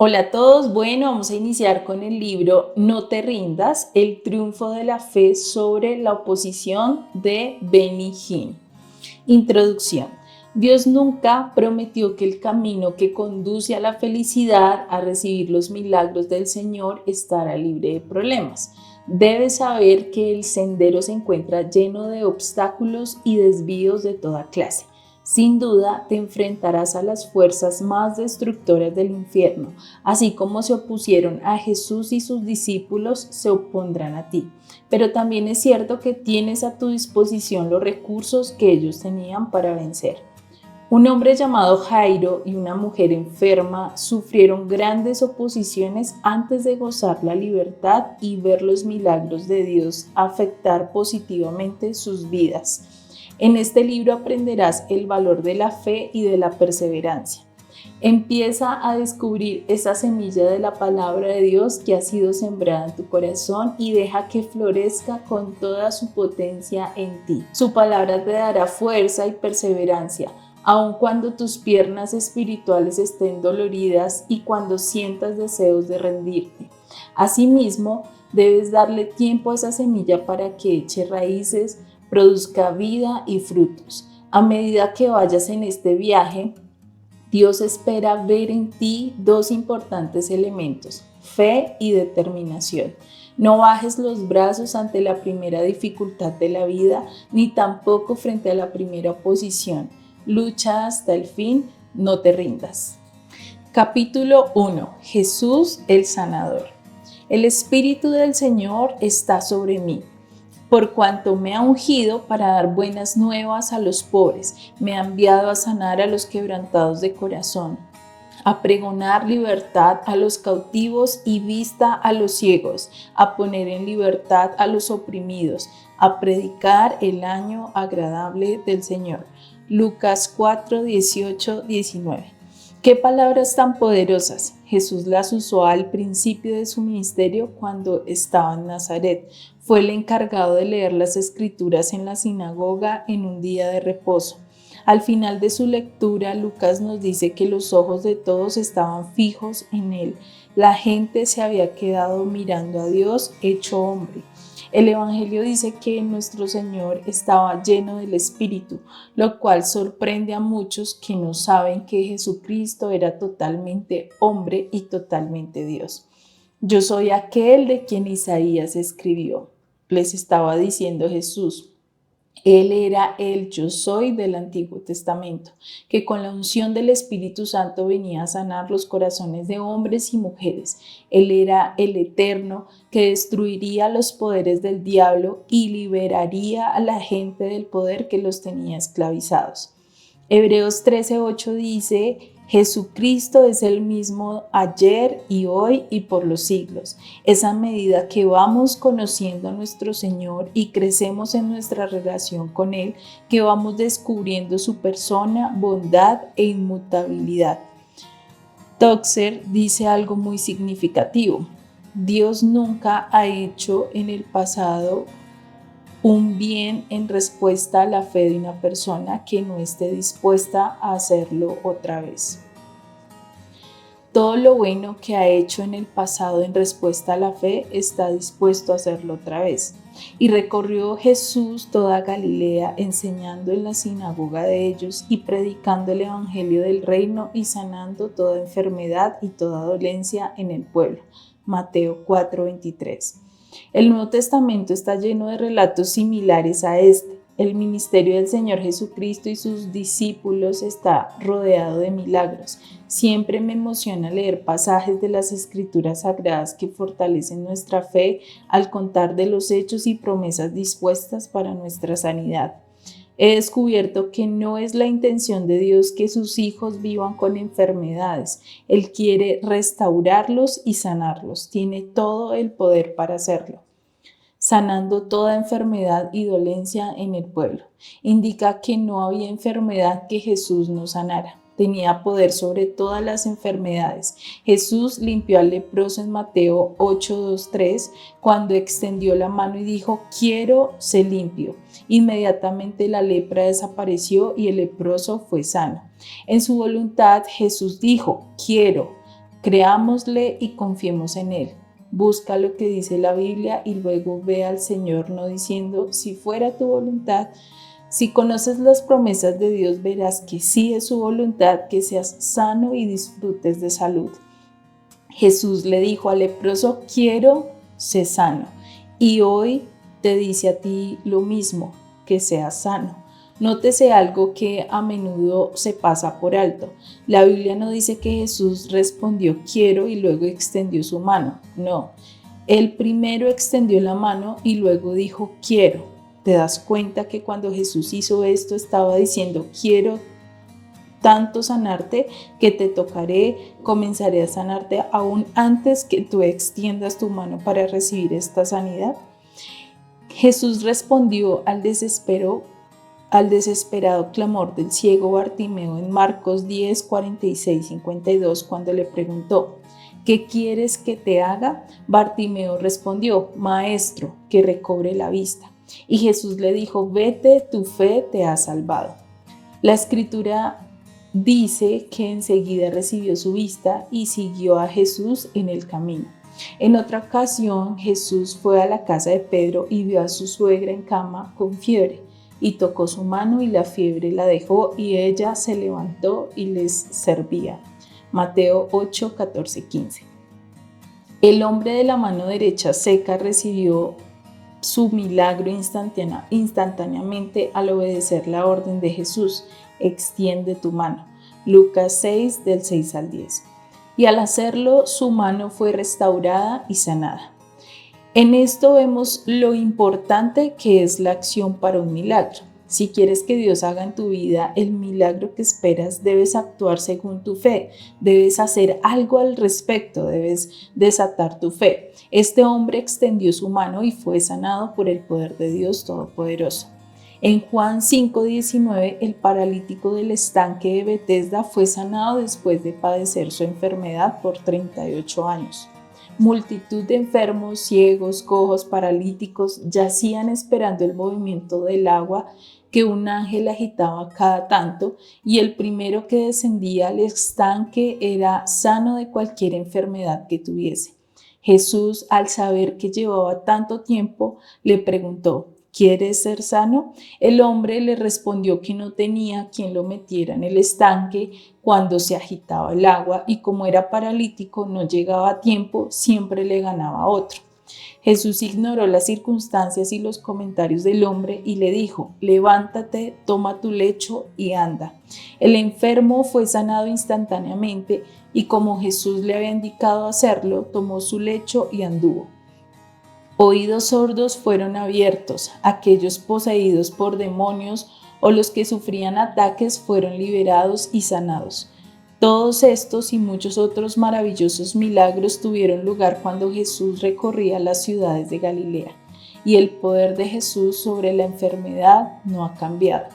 Hola a todos, bueno, vamos a iniciar con el libro No te rindas, el triunfo de la fe sobre la oposición de Benny Hinn. Introducción. Dios nunca prometió que el camino que conduce a la felicidad, a recibir los milagros del Señor, estará libre de problemas. Debes saber que el sendero se encuentra lleno de obstáculos y desvíos de toda clase. Sin duda te enfrentarás a las fuerzas más destructoras del infierno, así como se opusieron a Jesús y sus discípulos, se opondrán a ti. Pero también es cierto que tienes a tu disposición los recursos que ellos tenían para vencer. Un hombre llamado Jairo y una mujer enferma sufrieron grandes oposiciones antes de gozar la libertad y ver los milagros de Dios afectar positivamente sus vidas. En este libro aprenderás el valor de la fe y de la perseverancia. Empieza a descubrir esa semilla de la palabra de Dios que ha sido sembrada en tu corazón y deja que florezca con toda su potencia en ti. Su palabra te dará fuerza y perseverancia, aun cuando tus piernas espirituales estén doloridas y cuando sientas deseos de rendirte. Asimismo, debes darle tiempo a esa semilla para que eche raíces, produzca vida y frutos. A medida que vayas en este viaje, Dios espera ver en ti dos importantes elementos: fe y determinación. No bajes los brazos ante la primera dificultad de la vida, ni tampoco frente a la primera oposición. Lucha hasta el fin, no te rindas. Capítulo 1. Jesús el sanador. El Espíritu del Señor está sobre mí, por cuanto me ha ungido para dar buenas nuevas a los pobres, me ha enviado a sanar a los quebrantados de corazón, a pregonar libertad a los cautivos y vista a los ciegos, a poner en libertad a los oprimidos, a predicar el año agradable del Señor. Lucas 4, 18, 19. ¡Qué palabras tan poderosas! Jesús las usó al principio de su ministerio cuando estaba en Nazaret. Fue el encargado de leer las escrituras en la sinagoga en un día de reposo. Al final de su lectura, Lucas nos dice que los ojos de todos estaban fijos en él. La gente se había quedado mirando a Dios hecho hombre. El Evangelio dice que nuestro Señor estaba lleno del Espíritu, lo cual sorprende a muchos que no saben que Jesucristo era totalmente hombre y totalmente Dios. Yo soy aquel de quien Isaías escribió, les estaba diciendo Jesús. Él era el yo soy del Antiguo Testamento, que con la unción del Espíritu Santo venía a sanar los corazones de hombres y mujeres. Él era el Eterno que destruiría los poderes del diablo y liberaría a la gente del poder que los tenía esclavizados. Hebreos 13:8 dice: Jesucristo es el mismo ayer y hoy y por los siglos. Es a medida que vamos conociendo a nuestro Señor y crecemos en nuestra relación con Él, que vamos descubriendo su persona, bondad e inmutabilidad. Tozer dice algo muy significativo: Dios nunca ha hecho en el pasado un bien en respuesta a la fe de una persona que no esté dispuesta a hacerlo otra vez. Todo lo bueno que ha hecho en el pasado en respuesta a la fe está dispuesto a hacerlo otra vez. Y recorrió Jesús toda Galilea, enseñando en la sinagoga de ellos y predicando el evangelio del reino y sanando toda enfermedad y toda dolencia en el pueblo. Mateo 4:23. El Nuevo Testamento está lleno de relatos similares a este. El ministerio del Señor Jesucristo y sus discípulos está rodeado de milagros. Siempre me emociona leer pasajes de las Escrituras Sagradas que fortalecen nuestra fe al contar de los hechos y promesas dispuestas para nuestra sanidad. He descubierto que no es la intención de Dios que sus hijos vivan con enfermedades. Él quiere restaurarlos y sanarlos. Tiene todo el poder para hacerlo, sanando toda enfermedad y dolencia en el pueblo. Indica que no había enfermedad que Jesús no sanara. Tenía poder sobre todas las enfermedades. Jesús limpió al leproso en Mateo 8:2-3 cuando extendió la mano y dijo: quiero, sé limpio. Inmediatamente la lepra desapareció y el leproso fue sano. En su voluntad Jesús dijo: quiero, Creámosle y confiemos en Él. Busca lo que dice la Biblia y luego ve al Señor, no diciendo, si fuera tu voluntad. Si conoces las promesas de Dios, verás que sí es su voluntad que seas sano y disfrutes de salud. Jesús le dijo al leproso, quiero, sé sano. Y hoy te dice a ti lo mismo, que seas sano. Nótese algo que a menudo se pasa por alto. La Biblia no dice que Jesús respondió quiero y luego extendió su mano. No, él primero extendió la mano y luego dijo quiero. ¿Te das cuenta que cuando Jesús hizo esto estaba diciendo quiero tanto sanarte que te tocaré, comenzaré a sanarte aún antes que tú extiendas tu mano para recibir esta sanidad? Jesús respondió al desesperado clamor del ciego Bartimeo en Marcos 10, 46, 52, cuando le preguntó, ¿qué quieres que te haga? Bartimeo respondió, Maestro, que recobre la vista. Y Jesús le dijo, vete, tu fe te ha salvado. La escritura dice que enseguida recibió su vista y siguió a Jesús en el camino. En otra ocasión, Jesús fue a la casa de Pedro y vio a su suegra en cama con fiebre, y tocó su mano y la fiebre la dejó y ella se levantó y les servía. Mateo 8, 14, 15. El hombre de la mano derecha seca recibió su milagro instantáneamente al obedecer la orden de Jesús, extiende tu mano. Lucas 6, del 6 al 10. Y al hacerlo, su mano fue restaurada y sanada. En esto vemos lo importante que es la acción para un milagro. Si quieres que Dios haga en tu vida el milagro que esperas, debes actuar según tu fe, debes hacer algo al respecto, debes desatar tu fe. Este hombre extendió su mano y fue sanado por el poder de Dios Todopoderoso. En Juan 5:19, el paralítico del estanque de Betesda fue sanado después de padecer su enfermedad por 38 años. Multitud de enfermos, ciegos, cojos, paralíticos yacían esperando el movimiento del agua que un ángel agitaba cada tanto, y el primero que descendía al estanque era sano de cualquier enfermedad que tuviese. Jesús, al saber que llevaba tanto tiempo, le preguntó, ¿quieres ser sano? El hombre le respondió que no tenía quien lo metiera en el estanque cuando se agitaba el agua, y como era paralítico, no llegaba a tiempo, siempre le ganaba a otro. Jesús ignoró las circunstancias y los comentarios del hombre y le dijo, levántate, toma tu lecho y anda. El enfermo fue sanado instantáneamente y como Jesús le había indicado hacerlo, tomó su lecho y anduvo. Oídos sordos fueron abiertos, aquellos poseídos por demonios o los que sufrían ataques fueron liberados y sanados. Todos estos y muchos otros maravillosos milagros tuvieron lugar cuando Jesús recorría las ciudades de Galilea, y el poder de Jesús sobre la enfermedad no ha cambiado.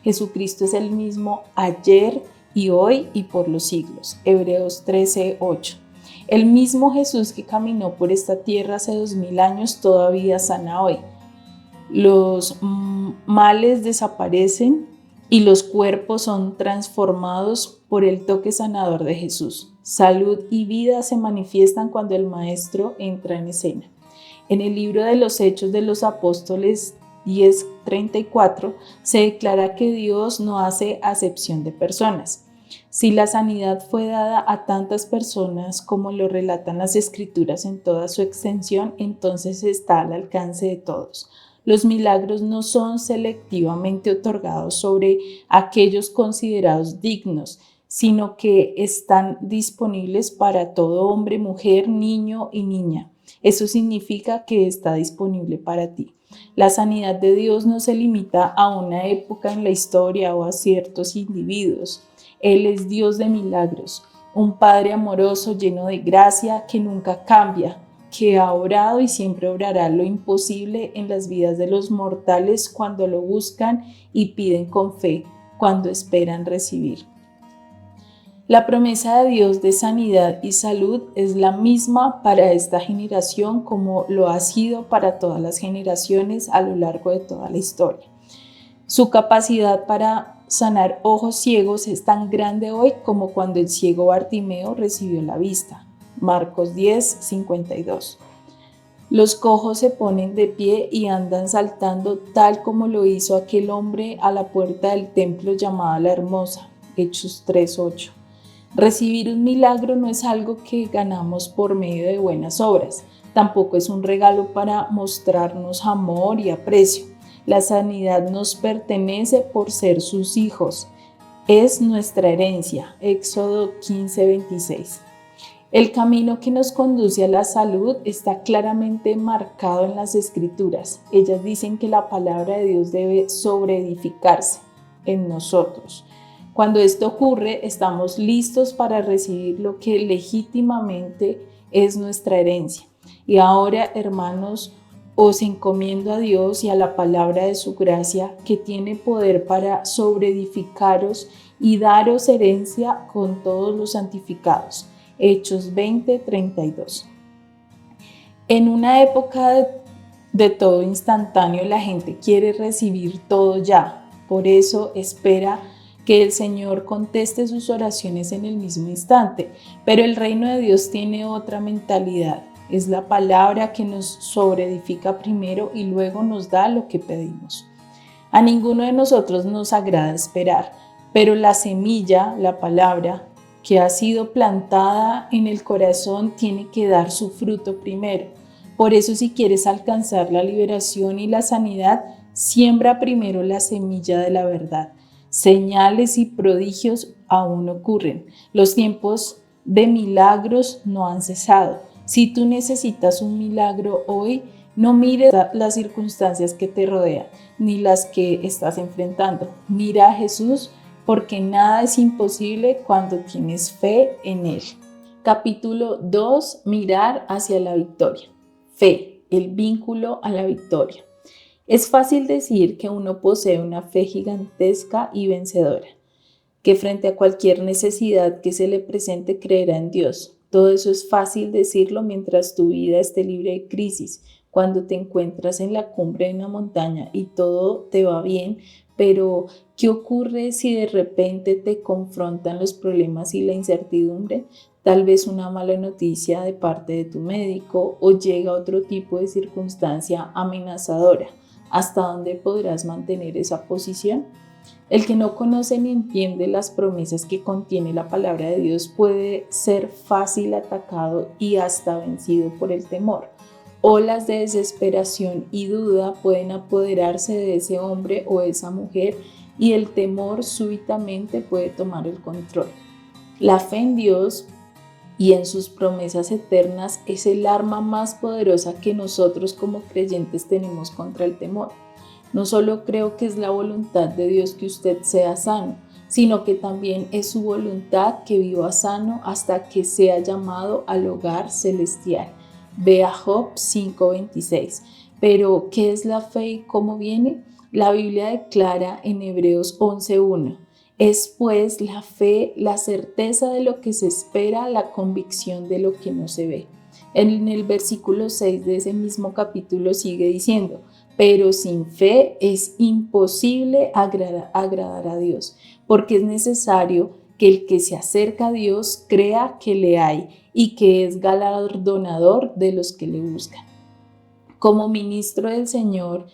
Jesucristo es el mismo ayer y hoy y por los siglos. Hebreos 13:8. El mismo Jesús que caminó por esta tierra hace 2000 años todavía sana hoy. Los males desaparecen y los cuerpos son transformados por el toque sanador de Jesús. Salud y vida se manifiestan cuando el Maestro entra en escena. En el libro de los Hechos de los Apóstoles 10:34 se declara que Dios no hace acepción de personas. Si la sanidad fue dada a tantas personas como lo relatan las Escrituras en toda su extensión, entonces está al alcance de todos. Los milagros no son selectivamente otorgados sobre aquellos considerados dignos, sino que están disponibles para todo hombre, mujer, niño y niña. Eso significa que está disponible para ti. La sanidad de Dios no se limita a una época en la historia o a ciertos individuos. Él es Dios de milagros, un Padre amoroso lleno de gracia que nunca cambia, que ha obrado y siempre obrará lo imposible en las vidas de los mortales cuando lo buscan y piden con fe, cuando esperan recibir. La promesa de Dios de sanidad y salud es la misma para esta generación como lo ha sido para todas las generaciones a lo largo de toda la historia. Su capacidad para sanar ojos ciegos es tan grande hoy como cuando el ciego Bartimeo recibió la vista. Marcos 10:52. Los cojos se ponen de pie y andan saltando tal como lo hizo aquel hombre a la puerta del templo llamada La Hermosa. Hechos 3:8. Recibir un milagro no es algo que ganamos por medio de buenas obras. Tampoco es un regalo para mostrarnos amor y aprecio. La sanidad nos pertenece por ser sus hijos. Es nuestra herencia. Éxodo 15:26. El camino que nos conduce a la salud está claramente marcado en las Escrituras. Ellas dicen que la palabra de Dios debe sobreedificarse en nosotros. Cuando esto ocurre, estamos listos para recibir lo que legítimamente es nuestra herencia. Y ahora, hermanos, os encomiendo a Dios y a la palabra de su gracia, que tiene poder para sobreedificaros y daros herencia con todos los santificados. Hechos 20:32. En una época de todo instantáneo, la gente quiere recibir todo ya. Por eso espera que el Señor conteste sus oraciones en el mismo instante. Pero el reino de Dios tiene otra mentalidad. Es la palabra que nos sobreedifica primero y luego nos da lo que pedimos. A ninguno de nosotros nos agrada esperar, pero la semilla, la palabra, que ha sido plantada en el corazón, tiene que dar su fruto primero. Por eso, si quieres alcanzar la liberación y la sanidad, siembra primero la semilla de la verdad. Señales y prodigios aún ocurren. Los tiempos de milagros no han cesado. Si tú necesitas un milagro hoy, no mires las circunstancias que te rodean, ni las que estás enfrentando. Mira a Jesús, porque nada es imposible cuando tienes fe en Él. Capítulo 2. Mirar hacia la victoria. Fe, el vínculo a la victoria. Es fácil decir que uno posee una fe gigantesca y vencedora, que frente a cualquier necesidad que se le presente creerá en Dios. Todo eso es fácil decirlo mientras tu vida esté libre de crisis, cuando te encuentras en la cumbre de una montaña y todo te va bien, pero ¿qué ocurre si de repente te confrontan los problemas y la incertidumbre? Tal vez una mala noticia de parte de tu médico o llega otro tipo de circunstancia amenazadora. ¿Hasta dónde podrás mantener esa posición? El que no conoce ni entiende las promesas que contiene la palabra de Dios puede ser fácil atacado y hasta vencido por el temor. Olas de desesperación y duda pueden apoderarse de ese hombre o esa mujer y el temor súbitamente puede tomar el control. La fe en Dios y en sus promesas eternas es el arma más poderosa que nosotros como creyentes tenemos contra el temor. No solo creo que es la voluntad de Dios que usted sea sano, sino que también es su voluntad que viva sano hasta que sea llamado al hogar celestial. Ve a Job 5:26. Pero, ¿qué es la fe y cómo viene? La Biblia declara en Hebreos 11:1. Es pues la fe, la certeza de lo que se espera, la convicción de lo que no se ve. En el versículo 6 de ese mismo capítulo sigue diciendo: pero sin fe es imposible agradar a Dios, porque es necesario que el que se acerca a Dios crea que le hay y que es galardonador de los que le buscan. Como ministro del Señor,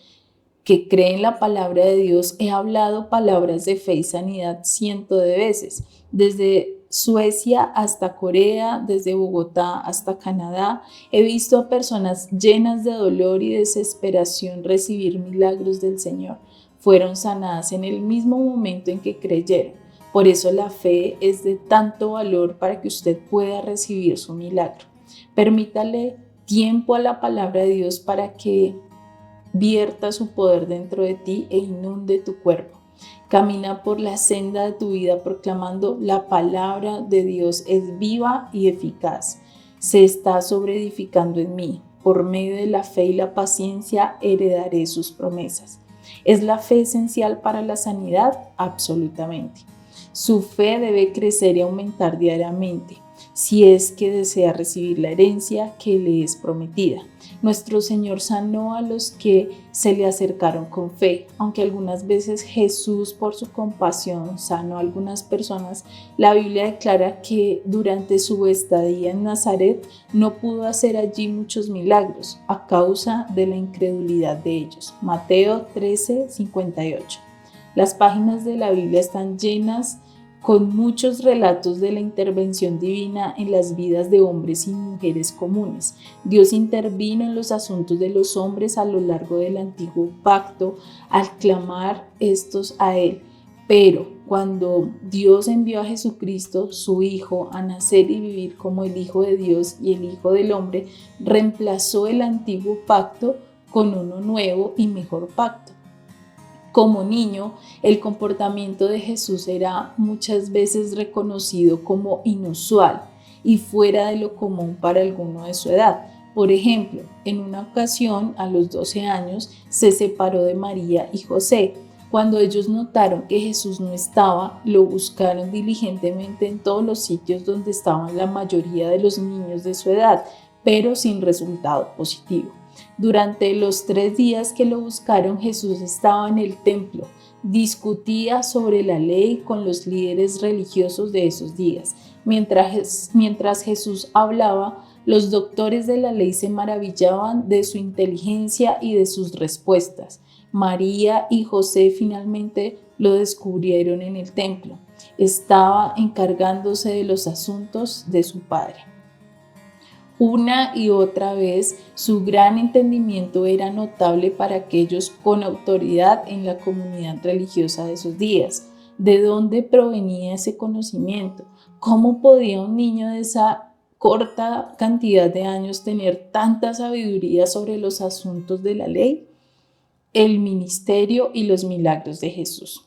que cree en la palabra de Dios, he hablado palabras de fe y sanidad cientos de veces, desde Suecia hasta Corea, desde Bogotá hasta Canadá. He visto a personas llenas de dolor y desesperación recibir milagros del Señor. Fueron sanadas en el mismo momento en que creyeron. Por eso la fe es de tanto valor para que usted pueda recibir su milagro. Permítale tiempo a la palabra de Dios para que vierta su poder dentro de ti e inunde tu cuerpo. Camina por la senda de tu vida proclamando: la palabra de Dios es viva y eficaz. Se está sobreedificando en mí. Por medio de la fe y la paciencia heredaré sus promesas. ¿Es la fe esencial para la sanidad? Absolutamente. Su fe debe crecer y aumentar diariamente. si es que desea recibir la herencia que le es prometida. Nuestro Señor sanó a los que se le acercaron con fe. Aunque algunas veces Jesús, por su compasión, sanó a algunas personas, la Biblia declara que durante su estadía en Nazaret no pudo hacer allí muchos milagros a causa de la incredulidad de ellos. Mateo 13:58. Las páginas de la Biblia están llenas con muchos relatos de la intervención divina en las vidas de hombres y mujeres comunes. Dios intervino en los asuntos de los hombres a lo largo del antiguo pacto al clamar estos a Él. Pero cuando Dios envió a Jesucristo, su Hijo, a nacer y vivir como el Hijo de Dios y el Hijo del Hombre, reemplazó el antiguo pacto con uno nuevo y mejor pacto. Como niño, el comportamiento de Jesús era muchas veces reconocido como inusual y fuera de lo común para alguno de su edad. Por ejemplo, en una ocasión, a los 12 años, se separó de María y José. Cuando ellos notaron que Jesús no estaba, lo buscaron diligentemente en todos los sitios donde estaban la mayoría de los niños de su edad, pero sin resultado positivo. Durante los 3 días que lo buscaron, Jesús estaba en el templo, discutía sobre la ley con los líderes religiosos de esos días. Mientras Jesús hablaba, los doctores de la ley se maravillaban de su inteligencia y de sus respuestas. María y José finalmente lo descubrieron en el templo. Estaba encargándose de los asuntos de su padre. Una y otra vez, su gran entendimiento era notable para aquellos con autoridad en la comunidad religiosa de esos días. ¿De dónde provenía ese conocimiento? ¿Cómo podía un niño de esa corta cantidad de años tener tanta sabiduría sobre los asuntos de la ley? El ministerio y los milagros de Jesús.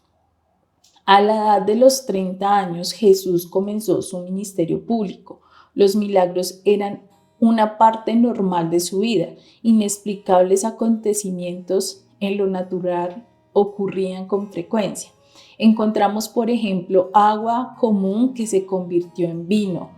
A la edad de los 30 años, Jesús comenzó su ministerio público. Los milagros eran una parte normal de su vida. Inexplicables acontecimientos en lo natural ocurrían con frecuencia. Encontramos, por ejemplo, agua común que se convirtió en vino,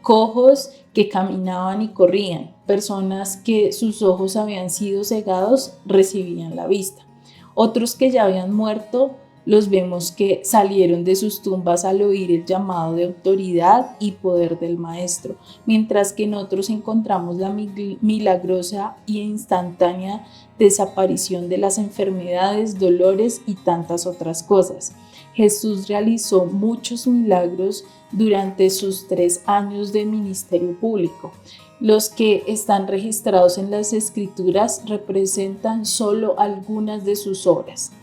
cojos que caminaban y corrían, personas que sus ojos habían sido cegados recibían la vista. Otros que ya habían muerto, los vemos que salieron de sus tumbas al oír el llamado de autoridad y poder del Maestro, mientras que en otros encontramos la milagrosa e instantánea desaparición de las enfermedades, dolores y tantas otras cosas. Jesús realizó muchos milagros durante sus 3 años de ministerio público. Los que están registrados en las Escrituras representan solo algunas de sus obras.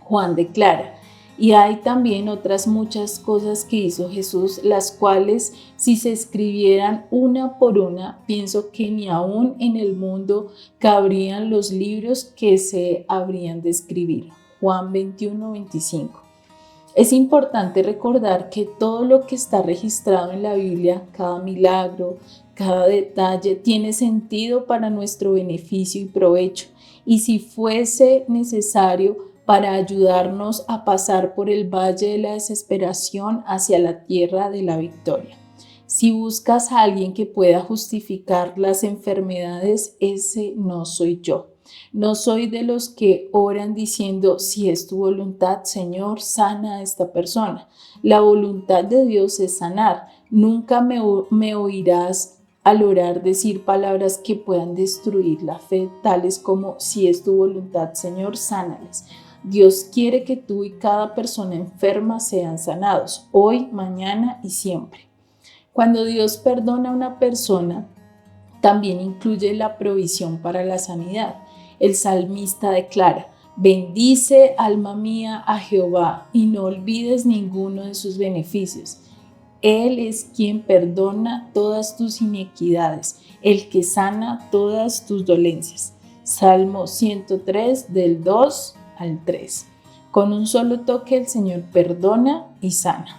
Juan declara, y hay también otras muchas cosas que hizo Jesús, las cuales si se escribieran una por una, pienso que ni aún en el mundo cabrían los libros que se habrían de escribir. Juan 21:25. Es importante recordar que todo lo que está registrado en la Biblia, cada milagro, cada detalle, tiene sentido para nuestro beneficio y provecho, y si fuese necesario, para ayudarnos a pasar por el valle de la desesperación hacia la tierra de la victoria. Si buscas a alguien que pueda justificar las enfermedades, ese no soy yo. No soy de los que oran diciendo, si es tu voluntad, Señor, sana a esta persona. La voluntad de Dios es sanar. Nunca me oirás al orar decir palabras que puedan destruir la fe, tales como, si es tu voluntad, Señor, sánales. Dios quiere que tú y cada persona enferma sean sanados, hoy, mañana y siempre. Cuando Dios perdona a una persona, también incluye la provisión para la sanidad. El salmista declara, bendice, alma mía, a Jehová, y no olvides ninguno de sus beneficios. Él es quien perdona todas tus iniquidades, el que sana todas tus dolencias. Salmo 103, del 2 al 3. Con un solo toque el Señor perdona y sana.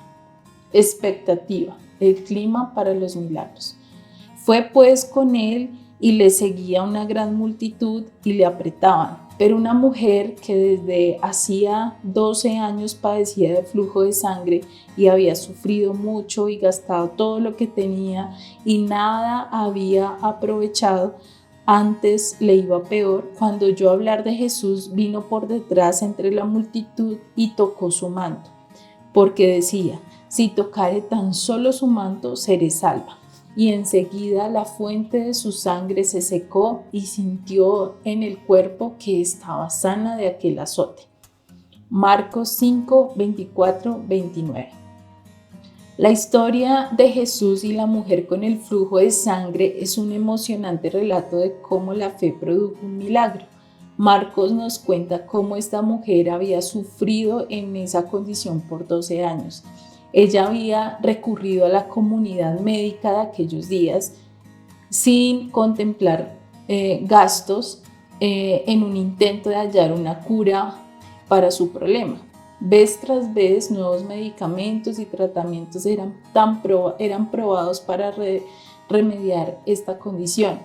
Expectativa, el clima para los milagros. Fue pues con él y le seguía una gran multitud y le apretaban. Pero una mujer que desde hacía 12 años padecía de flujo de sangre y había sufrido mucho y gastado todo lo que tenía y nada había aprovechado, antes le iba peor, cuando oyó hablar de Jesús, vino por detrás entre la multitud y tocó su manto, porque decía: si tocare tan solo su manto, seré salva. Y enseguida la fuente de su sangre se secó y sintió en el cuerpo que estaba sana de aquel azote. Marcos 5, 24, 29. La historia de Jesús y la mujer con el flujo de sangre es un emocionante relato de cómo la fe produjo un milagro. Marcos nos cuenta cómo esta mujer había sufrido en esa condición por 12 años. Ella había recurrido a la comunidad médica de aquellos días sin contemplar gastos en un intento de hallar una cura para su problema. Vez tras vez, nuevos medicamentos y tratamientos eran probados para remediar esta condición,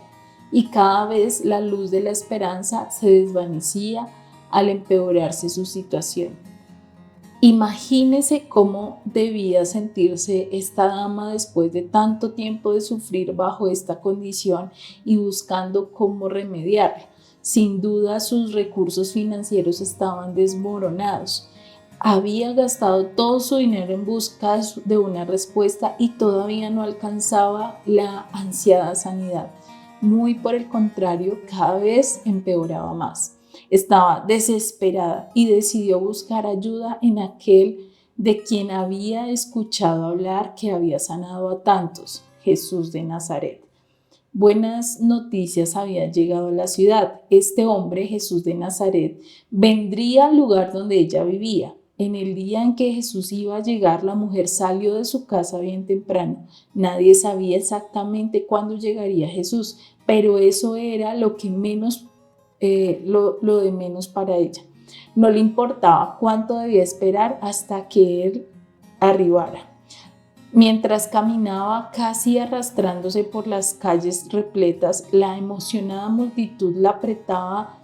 y cada vez la luz de la esperanza se desvanecía al empeorarse su situación. Imagínese cómo debía sentirse esta dama después de tanto tiempo de sufrir bajo esta condición y buscando cómo remediarla. Sin duda, sus recursos financieros estaban desmoronados. Había gastado todo su dinero en busca de una respuesta y todavía no alcanzaba la ansiada sanidad. Muy por el contrario, cada vez empeoraba más. Estaba desesperada y decidió buscar ayuda en aquel de quien había escuchado hablar, que había sanado a tantos, Jesús de Nazaret. Buenas noticias habían llegado a la ciudad. Este hombre, Jesús de Nazaret, vendría al lugar donde ella vivía. En el día en que Jesús iba a llegar, la mujer salió de su casa bien temprano. Nadie sabía exactamente cuándo llegaría Jesús, pero eso era lo de menos para ella. No le importaba cuánto debía esperar hasta que él arribara. Mientras caminaba casi arrastrándose por las calles repletas, la emocionada multitud la apretaba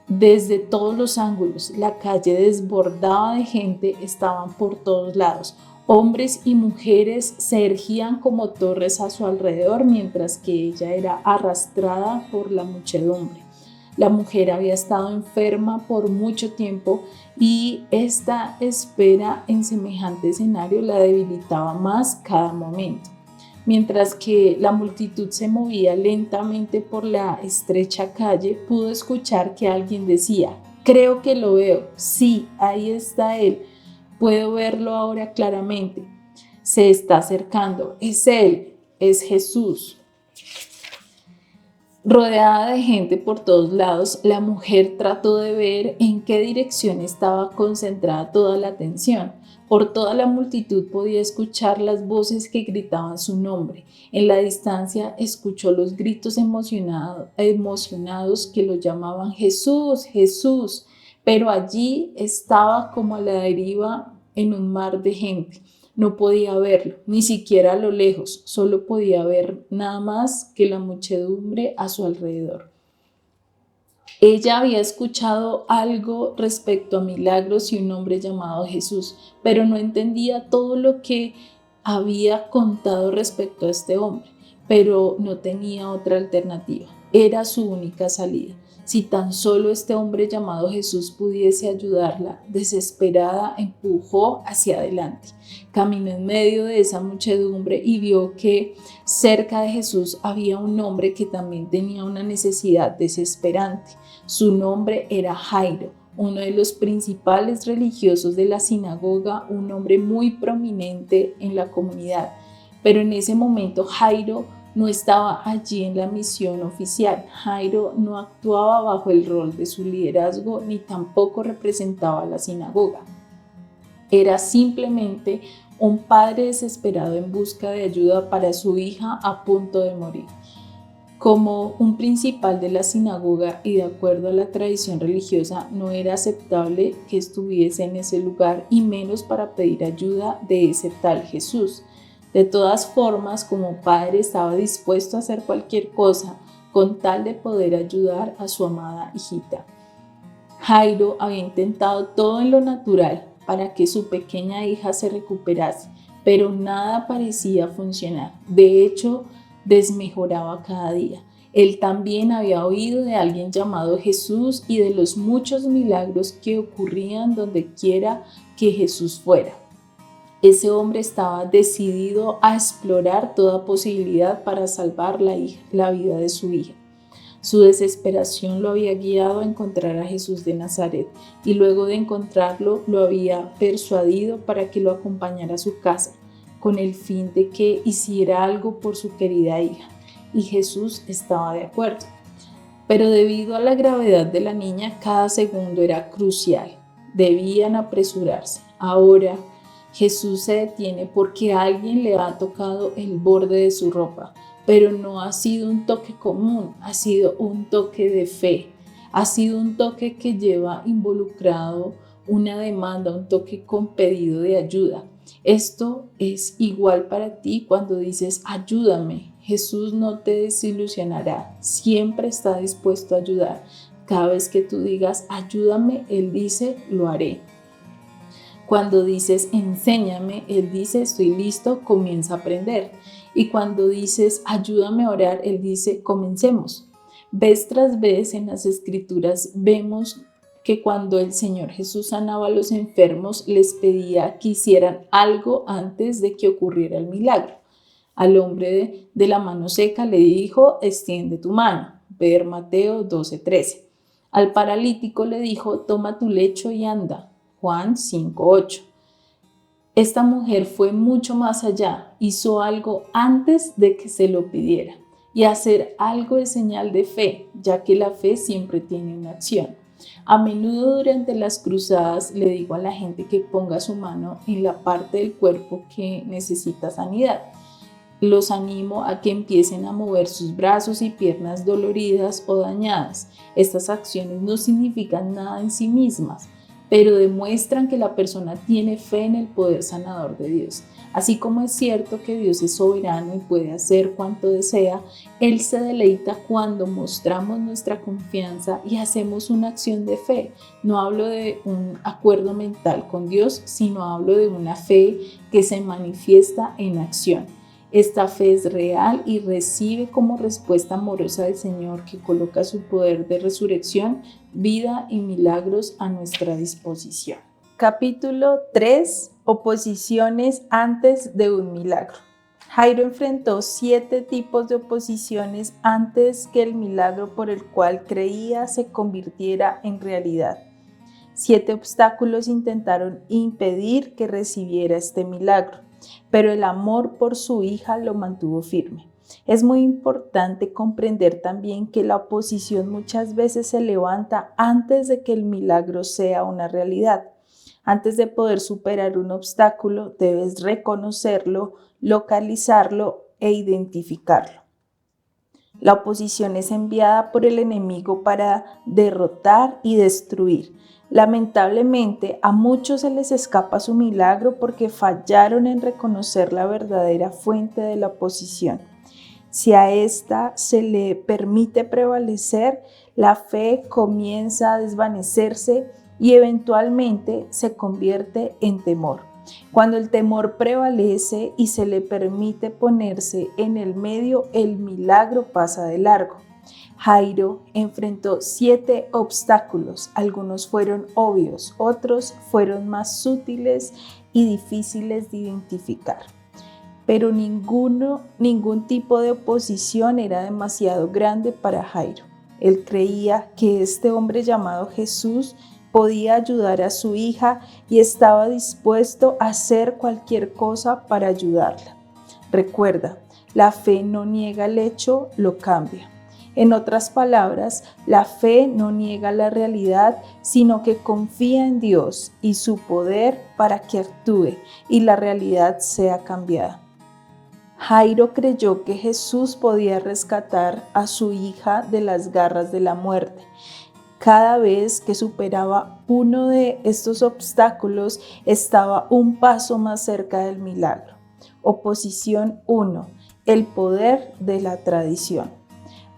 desde todos los ángulos. La calle desbordaba de gente, estaban por todos lados. Hombres y mujeres se erguían como torres a su alrededor, mientras que ella era arrastrada por la muchedumbre. La mujer había estado enferma por mucho tiempo y esta espera en semejante escenario la debilitaba más cada momento. Mientras que la multitud se movía lentamente por la estrecha calle, pudo escuchar que alguien decía: creo que lo veo, sí, ahí está él, puedo verlo ahora claramente, se está acercando, es él, es Jesús. Rodeada de gente por todos lados, la mujer trató de ver en qué dirección estaba concentrada toda la atención. Por toda la multitud podía escuchar las voces que gritaban su nombre. En la distancia escuchó los gritos emocionados que lo llamaban Jesús, Jesús, pero allí estaba como a la deriva en un mar de gente. No podía verlo, ni siquiera a lo lejos, solo podía ver nada más que la muchedumbre a su alrededor. Ella había escuchado algo respecto a milagros y un hombre llamado Jesús, pero no entendía todo lo que había contado respecto a este hombre, pero no tenía otra alternativa. Era su única salida. Si tan solo este hombre llamado Jesús pudiese ayudarla, desesperada empujó hacia adelante. Caminó en medio de esa muchedumbre y vio que cerca de Jesús había un hombre que también tenía una necesidad desesperante. Su nombre era Jairo, uno de los principales religiosos de la sinagoga, un hombre muy prominente en la comunidad. Pero en ese momento Jairo no estaba allí en la misión oficial. Jairo no actuaba bajo el rol de su liderazgo ni tampoco representaba a la sinagoga. Era simplemente un padre desesperado en busca de ayuda para su hija a punto de morir. Como un principal de la sinagoga y de acuerdo a la tradición religiosa, no era aceptable que estuviese en ese lugar y menos para pedir ayuda de ese tal Jesús. De todas formas, como padre estaba dispuesto a hacer cualquier cosa con tal de poder ayudar a su amada hijita. Jairo había intentado todo en lo natural para que su pequeña hija se recuperase, pero nada parecía funcionar. De hecho, desmejoraba cada día. Él también había oído de alguien llamado Jesús y de los muchos milagros que ocurrían donde quiera que Jesús fuera. Ese hombre estaba decidido a explorar toda posibilidad para salvar la vida de su hija. Su desesperación lo había guiado a encontrar a Jesús de Nazaret y luego de encontrarlo lo había persuadido para que lo acompañara a su casa con el fin de que hiciera algo por su querida hija. Y Jesús estaba de acuerdo. Pero debido a la gravedad de la niña, cada segundo era crucial. Debían apresurarse. Ahora Jesús se detiene porque alguien le ha tocado el borde de su ropa, pero no ha sido un toque común, ha sido un toque de fe, ha sido un toque que lleva involucrado una demanda, un toque con pedido de ayuda. Esto es igual para ti cuando dices ayúdame. Jesús no te desilusionará, siempre está dispuesto a ayudar. Cada vez que tú digas ayúdame, Él dice lo haré. Cuando dices enséñame, Él dice estoy listo, comienza a aprender. Y cuando dices ayúdame a orar, Él dice comencemos. Vez tras vez en las Escrituras vemos que cuando el Señor Jesús sanaba a los enfermos, les pedía que hicieran algo antes de que ocurriera el milagro. Al hombre de la mano seca le dijo, extiende tu mano, ver Mateo 12:13. Al paralítico le dijo, toma tu lecho y anda, Juan 5:8. Esta mujer fue mucho más allá, hizo algo antes de que se lo pidiera. Y hacer algo es señal de fe, ya que la fe siempre tiene una acción. A menudo durante las cruzadas le digo a la gente que ponga su mano en la parte del cuerpo que necesita sanidad. Los animo a que empiecen a mover sus brazos y piernas doloridas o dañadas. Estas acciones no significan nada en sí mismas, pero demuestran que la persona tiene fe en el poder sanador de Dios. Así como es cierto que Dios es soberano y puede hacer cuanto desea, Él se deleita cuando mostramos nuestra confianza y hacemos una acción de fe. No hablo de un acuerdo mental con Dios, sino hablo de una fe que se manifiesta en acción. Esta fe es real y recibe como respuesta amorosa del Señor que coloca su poder de resurrección, vida y milagros a nuestra disposición. Capítulo 3. Oposiciones antes de un milagro. Jairo enfrentó 7 tipos de oposiciones antes que el milagro por el cual creía se convirtiera en realidad. 7 obstáculos intentaron impedir que recibiera este milagro, pero el amor por su hija lo mantuvo firme. Es muy importante comprender también que la oposición muchas veces se levanta antes de que el milagro sea una realidad. Antes de poder superar un obstáculo, debes reconocerlo, localizarlo e identificarlo. La oposición es enviada por el enemigo para derrotar y destruir. Lamentablemente, a muchos se les escapa su milagro porque fallaron en reconocer la verdadera fuente de la oposición. Si a esta se le permite prevalecer, la fe comienza a desvanecerse y eventualmente se convierte en temor. Cuando el temor prevalece y se le permite ponerse en el medio, el milagro pasa de largo. Jairo enfrentó 7 obstáculos, algunos fueron obvios, otros fueron más sutiles y difíciles de identificar. Pero ningún tipo de oposición era demasiado grande para Jairo. Él creía que este hombre llamado Jesús podía ayudar a su hija y estaba dispuesto a hacer cualquier cosa para ayudarla. Recuerda, la fe no niega el hecho, lo cambia. En otras palabras, la fe no niega la realidad, sino que confía en Dios y su poder para que actúe y la realidad sea cambiada. Jairo creyó que Jesús podía rescatar a su hija de las garras de la muerte. Cada vez que superaba uno de estos obstáculos, estaba un paso más cerca del milagro. Oposición 1. El poder de la tradición.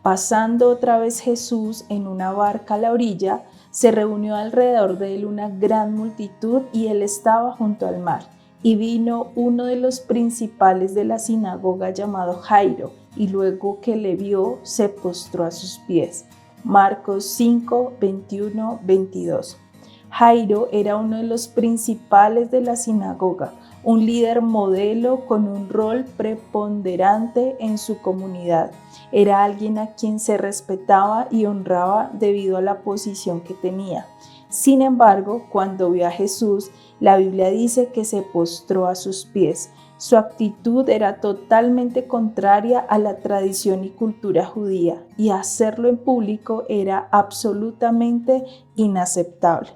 Pasando otra vez Jesús en una barca a la orilla, se reunió alrededor de él una gran multitud y él estaba junto al mar. Y vino uno de los principales de la sinagoga llamado Jairo, y luego que le vio, se postró a sus pies. Marcos 5, 21, 22. Jairo era uno de los principales de la sinagoga, un líder modelo con un rol preponderante en su comunidad. Era alguien a quien se respetaba y honraba debido a la posición que tenía. Sin embargo, cuando vio a Jesús, la Biblia dice que se postró a sus pies. Su actitud era totalmente contraria a la tradición y cultura judía, y hacerlo en público era absolutamente inaceptable.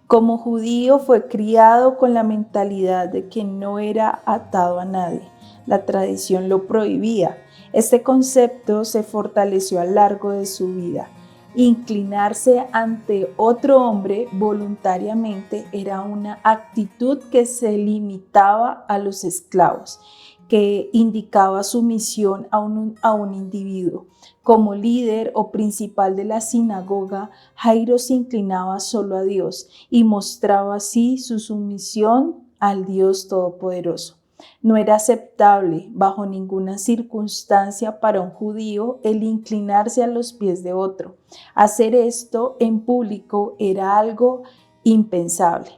Como judío fue criado con la mentalidad de que no era atado a nadie. La tradición lo prohibía. Este concepto se fortaleció a lo largo de su vida. Inclinarse ante otro hombre voluntariamente era una actitud que se limitaba a los esclavos, que indicaba sumisión a un individuo. Como líder o principal de la sinagoga, Jairo se inclinaba solo a Dios y mostraba así su sumisión al Dios Todopoderoso. No era aceptable bajo ninguna circunstancia para un judío el inclinarse a los pies de otro. Hacer esto en público era algo impensable.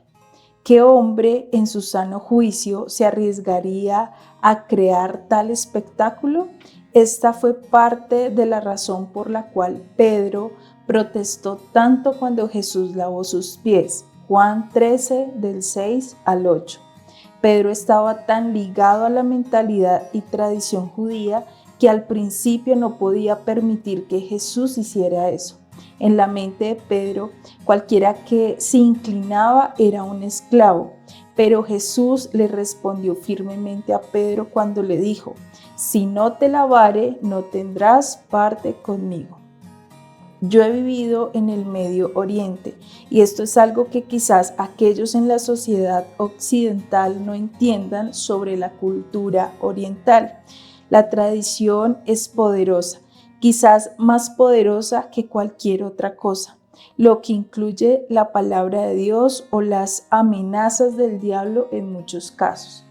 ¿Qué hombre en su sano juicio se arriesgaría a crear tal espectáculo? Esta fue parte de la razón por la cual Pedro protestó tanto cuando Jesús lavó sus pies. Juan 13, del 6 al 8. Pedro estaba tan ligado a la mentalidad y tradición judía que al principio no podía permitir que Jesús hiciera eso. En la mente de Pedro, cualquiera que se inclinaba era un esclavo, pero Jesús le respondió firmemente a Pedro cuando le dijo: si no te lavare, no tendrás parte conmigo. Yo he vivido en el Medio Oriente y esto es algo que quizás aquellos en la sociedad occidental no entiendan sobre la cultura oriental. La tradición es poderosa, quizás más poderosa que cualquier otra cosa, lo que incluye la palabra de Dios o las amenazas del diablo en muchos casos.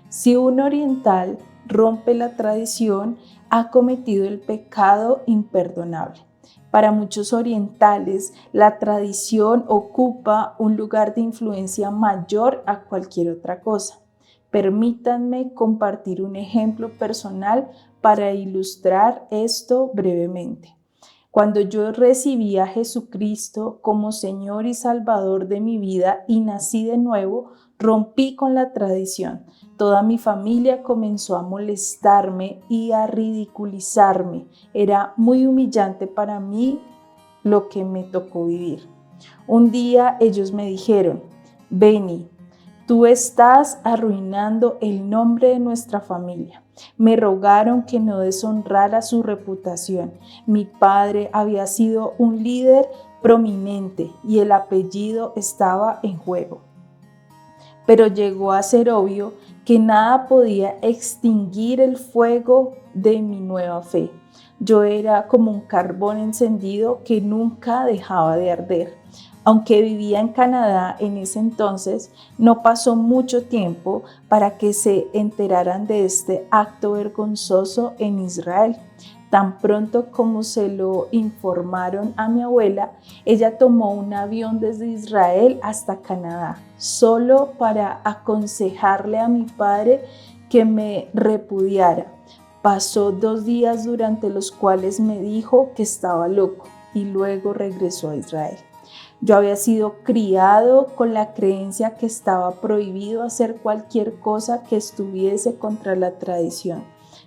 Si un oriental rompe la tradición, ha cometido el pecado imperdonable. Para muchos orientales, la tradición ocupa un lugar de influencia mayor a cualquier otra cosa. Permítanme compartir un ejemplo personal para ilustrar esto brevemente. Cuando yo recibí a Jesucristo como Señor y Salvador de mi vida y nací de nuevo, rompí con la tradición. Toda mi familia comenzó a molestarme y a ridiculizarme. Era muy humillante para mí lo que me tocó vivir. Un día ellos me dijeron: Benny, tú estás arruinando el nombre de nuestra familia. Me rogaron que no deshonrara su reputación. Mi padre había sido un líder prominente y el apellido estaba en juego. Pero llegó a ser obvio que nada podía extinguir el fuego de mi nueva fe. Yo era como un carbón encendido que nunca dejaba de arder. Aunque vivía en Canadá en ese entonces, no pasó mucho tiempo para que se enteraran de este acto vergonzoso en Israel. Tan pronto como se lo informaron a mi abuela, ella tomó un avión desde Israel hasta Canadá, solo para aconsejarle a mi padre que me repudiara. Pasó 2 días durante los cuales me dijo que estaba loco y luego regresó a Israel. Yo había sido criado con la creencia que estaba prohibido hacer cualquier cosa que estuviese contra la tradición.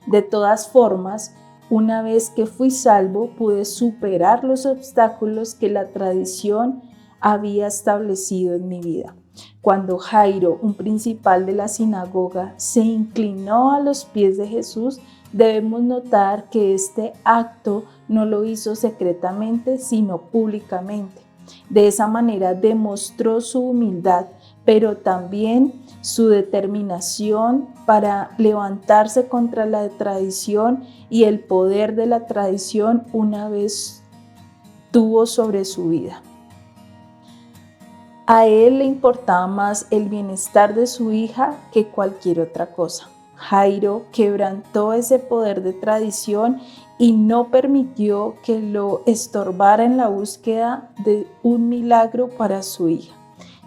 De todas formas, una vez que fui salvo, pude superar los obstáculos que la tradición había establecido en mi vida. Cuando Jairo, un principal de la sinagoga, se inclinó a los pies de Jesús, debemos notar que este acto no lo hizo secretamente, sino públicamente. De esa manera demostró su humildad, pero también su determinación para levantarse contra la tradición y el poder de la tradición una vez tuvo sobre su vida. A él le importaba más el bienestar de su hija que cualquier otra cosa. Jairo quebrantó ese poder de tradición y no permitió que lo estorbara en la búsqueda de un milagro para su hija.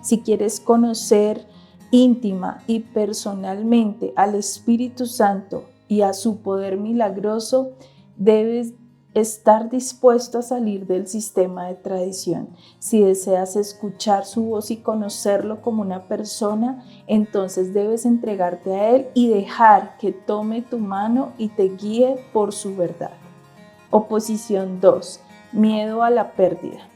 Si quieres conocer íntima y personalmente al Espíritu Santo y a su poder milagroso, debes estar dispuesto a salir del sistema de tradición. Si deseas escuchar su voz y conocerlo como una persona, entonces debes entregarte a Él y dejar que tome tu mano y te guíe por su verdad. Oposición 2. Miedo a la pérdida.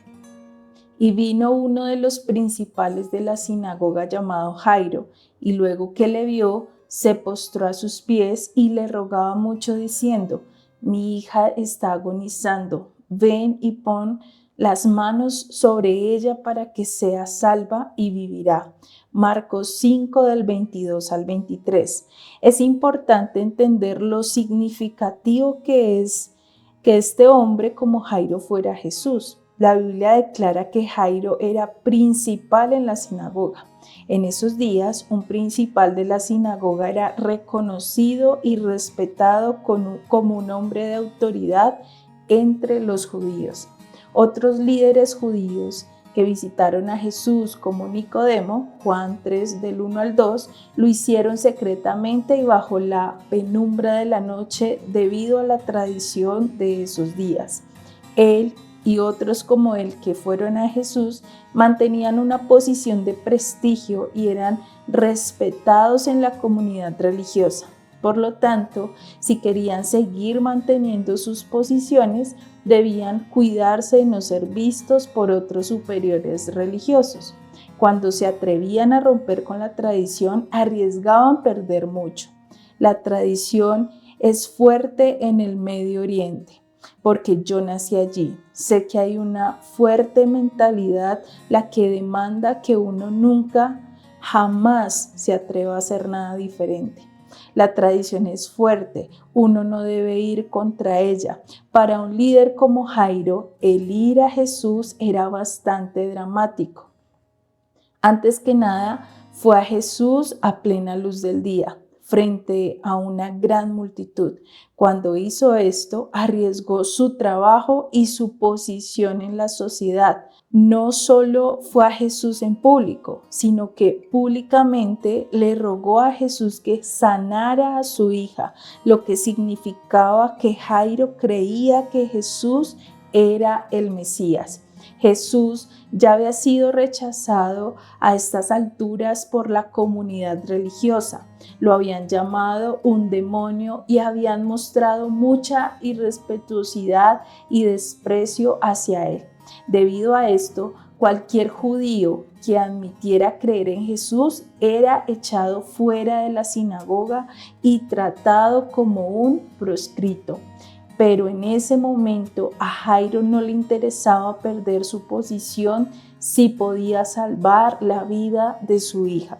Y vino uno de los principales de la sinagoga llamado Jairo, y luego que le vio, se postró a sus pies y le rogaba mucho diciendo: mi hija está agonizando, ven y pon las manos sobre ella para que sea salva y vivirá. Marcos 5 del 22 al 23. Es importante entender lo significativo que es que este hombre como Jairo fuera Jesús. La Biblia declara que Jairo era principal en la sinagoga. En esos días, un principal de la sinagoga era reconocido y respetado como un hombre de autoridad entre los judíos. Otros líderes judíos que visitaron a Jesús, como Nicodemo, Juan 3 del 1 al 2, lo hicieron secretamente y bajo la penumbra de la noche debido a la tradición de esos días. Él y otros como él que fueron a Jesús mantenían una posición de prestigio y eran respetados en la comunidad religiosa. Por lo tanto, si querían seguir manteniendo sus posiciones, debían cuidarse de no ser vistos por otros superiores religiosos. Cuando se atrevían a romper con la tradición, arriesgaban perder mucho. La tradición es fuerte en el Medio Oriente, porque yo nací allí. Sé que hay una fuerte mentalidad la que demanda que uno nunca, jamás se atreva a hacer nada diferente. La tradición es fuerte, uno no debe ir contra ella. Para un líder como Jairo, el ir a Jesús era bastante dramático. Antes que nada, fue a Jesús a plena luz del día, frente a una gran multitud. Cuando hizo esto, arriesgó su trabajo y su posición en la sociedad. No solo fue a Jesús en público, sino que públicamente le rogó a Jesús que sanara a su hija, lo que significaba que Jairo creía que Jesús era el Mesías. Jesús ya había sido rechazado a estas alturas por la comunidad religiosa. Lo habían llamado un demonio y habían mostrado mucha irrespetuosidad y desprecio hacia él. Debido a esto, cualquier judío que admitiera creer en Jesús era echado fuera de la sinagoga y tratado como un proscrito. Pero en ese momento a Jairo no le interesaba perder su posición si podía salvar la vida de su hija.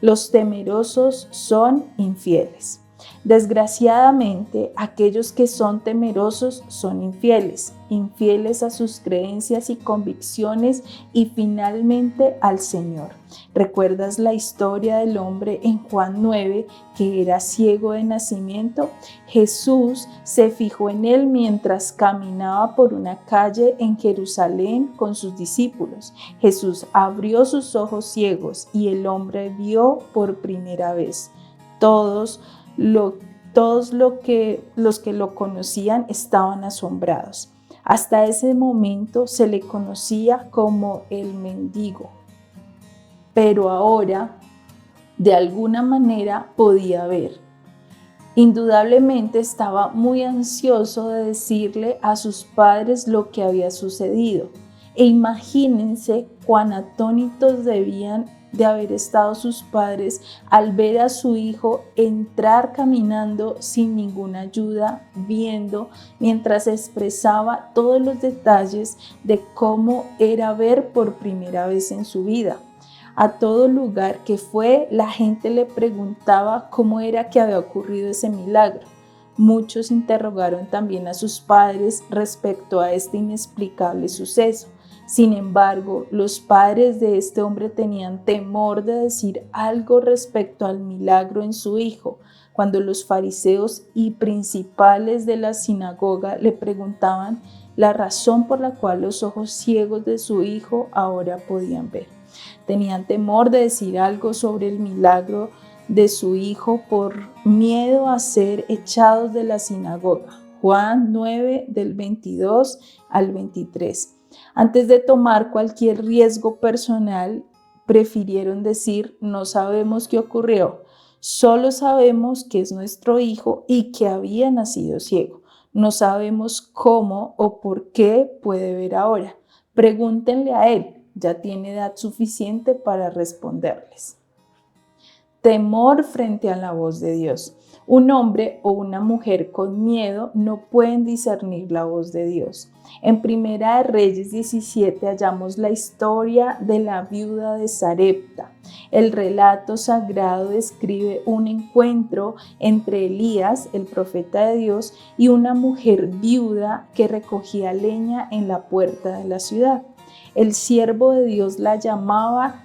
Los temerosos son infieles. Desgraciadamente, aquellos que son temerosos son infieles a sus creencias y convicciones y finalmente al Señor. ¿Recuerdas la historia del hombre en Juan 9 que era ciego de nacimiento? Jesús se fijó en él mientras caminaba por una calle en Jerusalén con sus discípulos. Jesús abrió sus ojos ciegos y el hombre vio por primera vez. Todos los que lo conocían estaban asombrados. Hasta ese momento se le conocía como el mendigo, pero ahora de alguna manera podía ver. Indudablemente estaba muy ansioso de decirle a sus padres lo que había sucedido. E imagínense cuán atónitos debían de haber estado sus padres al ver a su hijo entrar caminando sin ninguna ayuda, viendo mientras expresaba todos los detalles de cómo era ver por primera vez en su vida. A todo lugar que fue, la gente le preguntaba cómo era que había ocurrido ese milagro. Muchos interrogaron también a sus padres respecto a este inexplicable suceso. Sin embargo, los padres de este hombre tenían temor de decir algo respecto al milagro en su hijo. Cuando los fariseos y principales de la sinagoga le preguntaban la razón por la cual los ojos ciegos de su hijo ahora podían ver. Tenían temor de decir algo sobre el milagro de su hijo por miedo a ser echados de la sinagoga. Juan 9 del 22 al 23. Antes de tomar cualquier riesgo personal, prefirieron decir: no sabemos qué ocurrió, solo sabemos que es nuestro hijo y que había nacido ciego. No sabemos cómo o por qué puede ver ahora. Pregúntenle a él, ya tiene edad suficiente para responderles. Temor frente a la voz de Dios. Un hombre o una mujer con miedo no pueden discernir la voz de Dios. En Primera de Reyes 17 hallamos la historia de la viuda de Sarepta. El relato sagrado describe un encuentro entre Elías, el profeta de Dios, y una mujer viuda que recogía leña en la puerta de la ciudad. El siervo de Dios la llamaba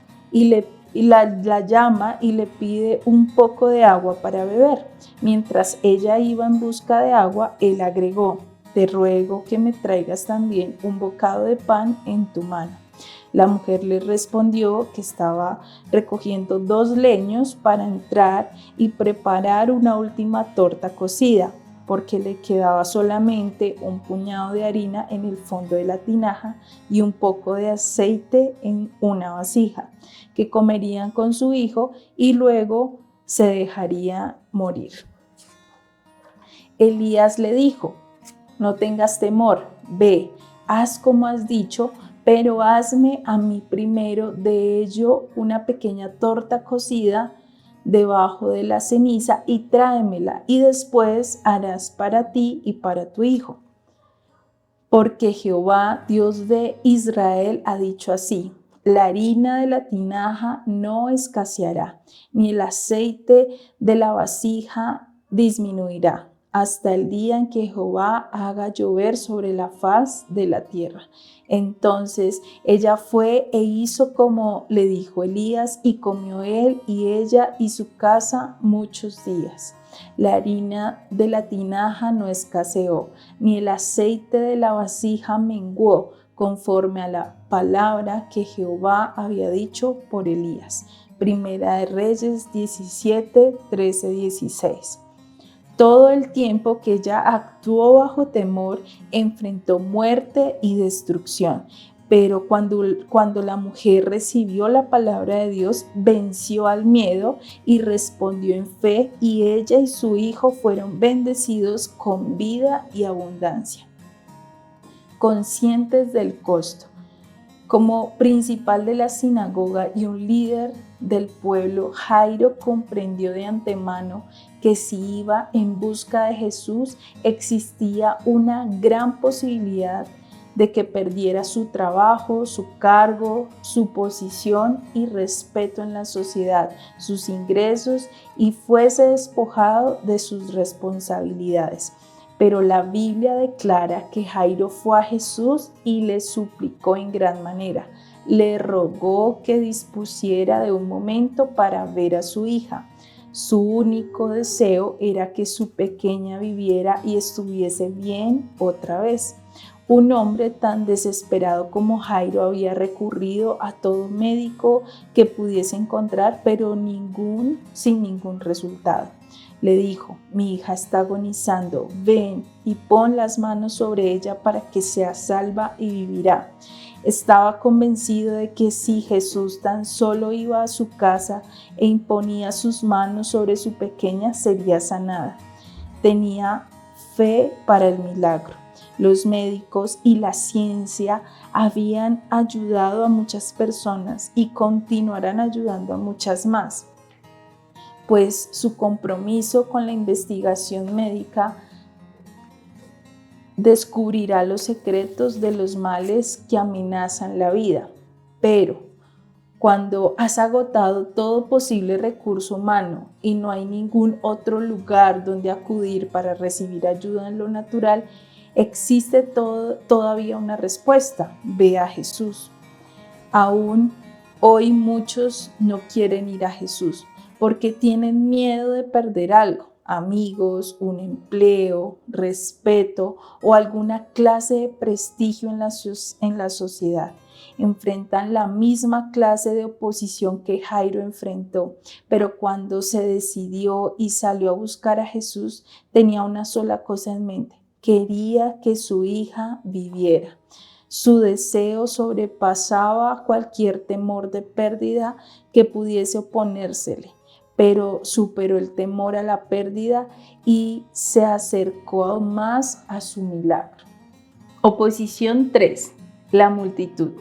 la llama y le pide un poco de agua para beber. Mientras ella iba en busca de agua, él agregó: te ruego que me traigas también un bocado de pan en tu mano. La mujer le respondió que estaba recogiendo 2 leños para entrar y preparar una última torta cocida, porque le quedaba solamente un puñado de harina en el fondo de la tinaja y un poco de aceite en una vasija, que comerían con su hijo y luego se dejaría morir. Elías le dijo: no tengas temor, ve, haz como has dicho, pero hazme a mí primero de ello una pequeña torta cocida debajo de la ceniza y tráemela, y después harás para ti y para tu hijo. Porque Jehová, Dios de Israel, ha dicho así: la harina de la tinaja no escaseará, ni el aceite de la vasija disminuirá, hasta el día en que Jehová haga llover sobre la faz de la tierra. Entonces ella fue e hizo como le dijo Elías, y comió él y ella y su casa muchos días. La harina de la tinaja no escaseó, ni el aceite de la vasija menguó, conforme a la palabra que Jehová había dicho por Elías. Primera de Reyes 17, 13, 16. Todo el tiempo que ella actuó bajo temor, enfrentó muerte y destrucción. Pero cuando la mujer recibió la palabra de Dios, venció al miedo y respondió en fe, y ella y su hijo fueron bendecidos con vida y abundancia. Conscientes del costo. Como principal de la sinagoga y un líder del pueblo, Jairo comprendió de antemano que si iba en busca de Jesús, existía una gran posibilidad de que perdiera su trabajo, su cargo, su posición y respeto en la sociedad, sus ingresos, y fuese despojado de sus responsabilidades. Pero la Biblia declara que Jairo fue a Jesús y le suplicó en gran manera. Le rogó que dispusiera de un momento para ver a su hija. Su único deseo era que su pequeña viviera y estuviese bien otra vez. Un hombre tan desesperado como Jairo había recurrido a todo médico que pudiese encontrar, pero sin ningún resultado. Le dijo: mi hija está agonizando, ven y pon las manos sobre ella para que sea salva y vivirá. Estaba convencido de que si Jesús tan solo iba a su casa e imponía sus manos sobre su pequeña, sería sanada. Tenía fe para el milagro. Los médicos y la ciencia habían ayudado a muchas personas y continuarán ayudando a muchas más, pues su compromiso con la investigación médica descubrirá los secretos de los males que amenazan la vida. Pero Cuando has agotado todo posible recurso humano y no hay ningún otro lugar donde acudir para recibir ayuda en lo natural, existe todavía una respuesta: ve a Jesús. Aún hoy muchos no quieren ir a Jesús porque tienen miedo de perder algo: amigos, un empleo, respeto o alguna clase de prestigio en la sociedad. Enfrentan la misma clase de oposición que Jairo enfrentó, pero cuando se decidió y salió a buscar a Jesús, tenía una sola cosa en mente: quería que su hija viviera. Su deseo sobrepasaba cualquier temor de pérdida que pudiese oponérsele, pero superó el temor a la pérdida y se acercó aún más a su milagro. Oposición 3. La multitud.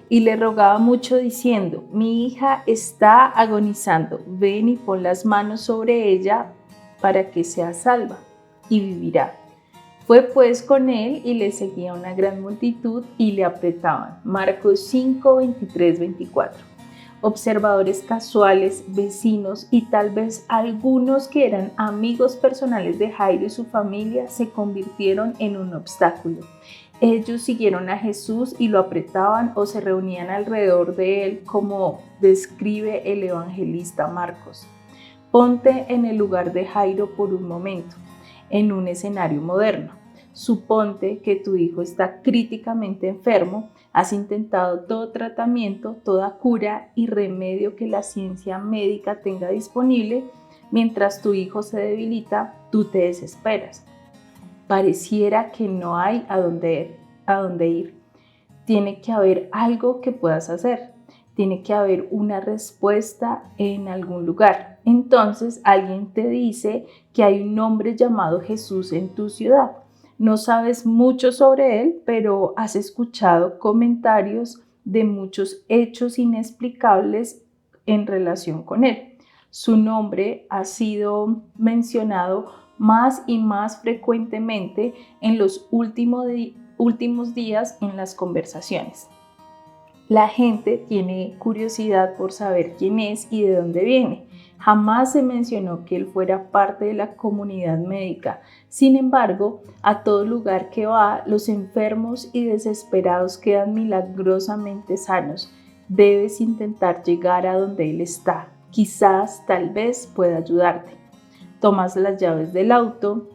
Y le rogaba mucho diciendo: mi hija está agonizando, ven y pon las manos sobre ella para que sea salva y vivirá. Fue pues con él y le seguía una gran multitud y le apretaban. Marcos 5, 23, 24. Observadores casuales, vecinos y tal vez algunos que eran amigos personales de Jairo y su familia se convirtieron en un obstáculo. Ellos siguieron a Jesús y lo apretaban o se reunían alrededor de él, como describe el evangelista Marcos. Ponte en el lugar de Jairo por un momento, en un escenario moderno. Suponte que tu hijo está críticamente enfermo, has intentado todo tratamiento, toda cura y remedio que la ciencia médica tenga disponible. Mientras tu hijo se debilita, tú te desesperas. Pareciera que no hay a dónde ir. Tiene que haber algo que puedas hacer. Tiene que haber una respuesta en algún lugar. Entonces alguien te dice que hay un hombre llamado Jesús en tu ciudad. No sabes mucho sobre él, pero has escuchado comentarios de muchos hechos inexplicables en relación con él. Su nombre ha sido mencionado más y más frecuentemente en los últimos días en las conversaciones. La gente tiene curiosidad por saber quién es y de dónde viene. Jamás se mencionó que él fuera parte de la comunidad médica. Sin embargo, a todo lugar que va, los enfermos y desesperados quedan milagrosamente sanos. Debes intentar llegar a donde él está. Quizás, tal vez, pueda ayudarte. Tomas las llaves del auto,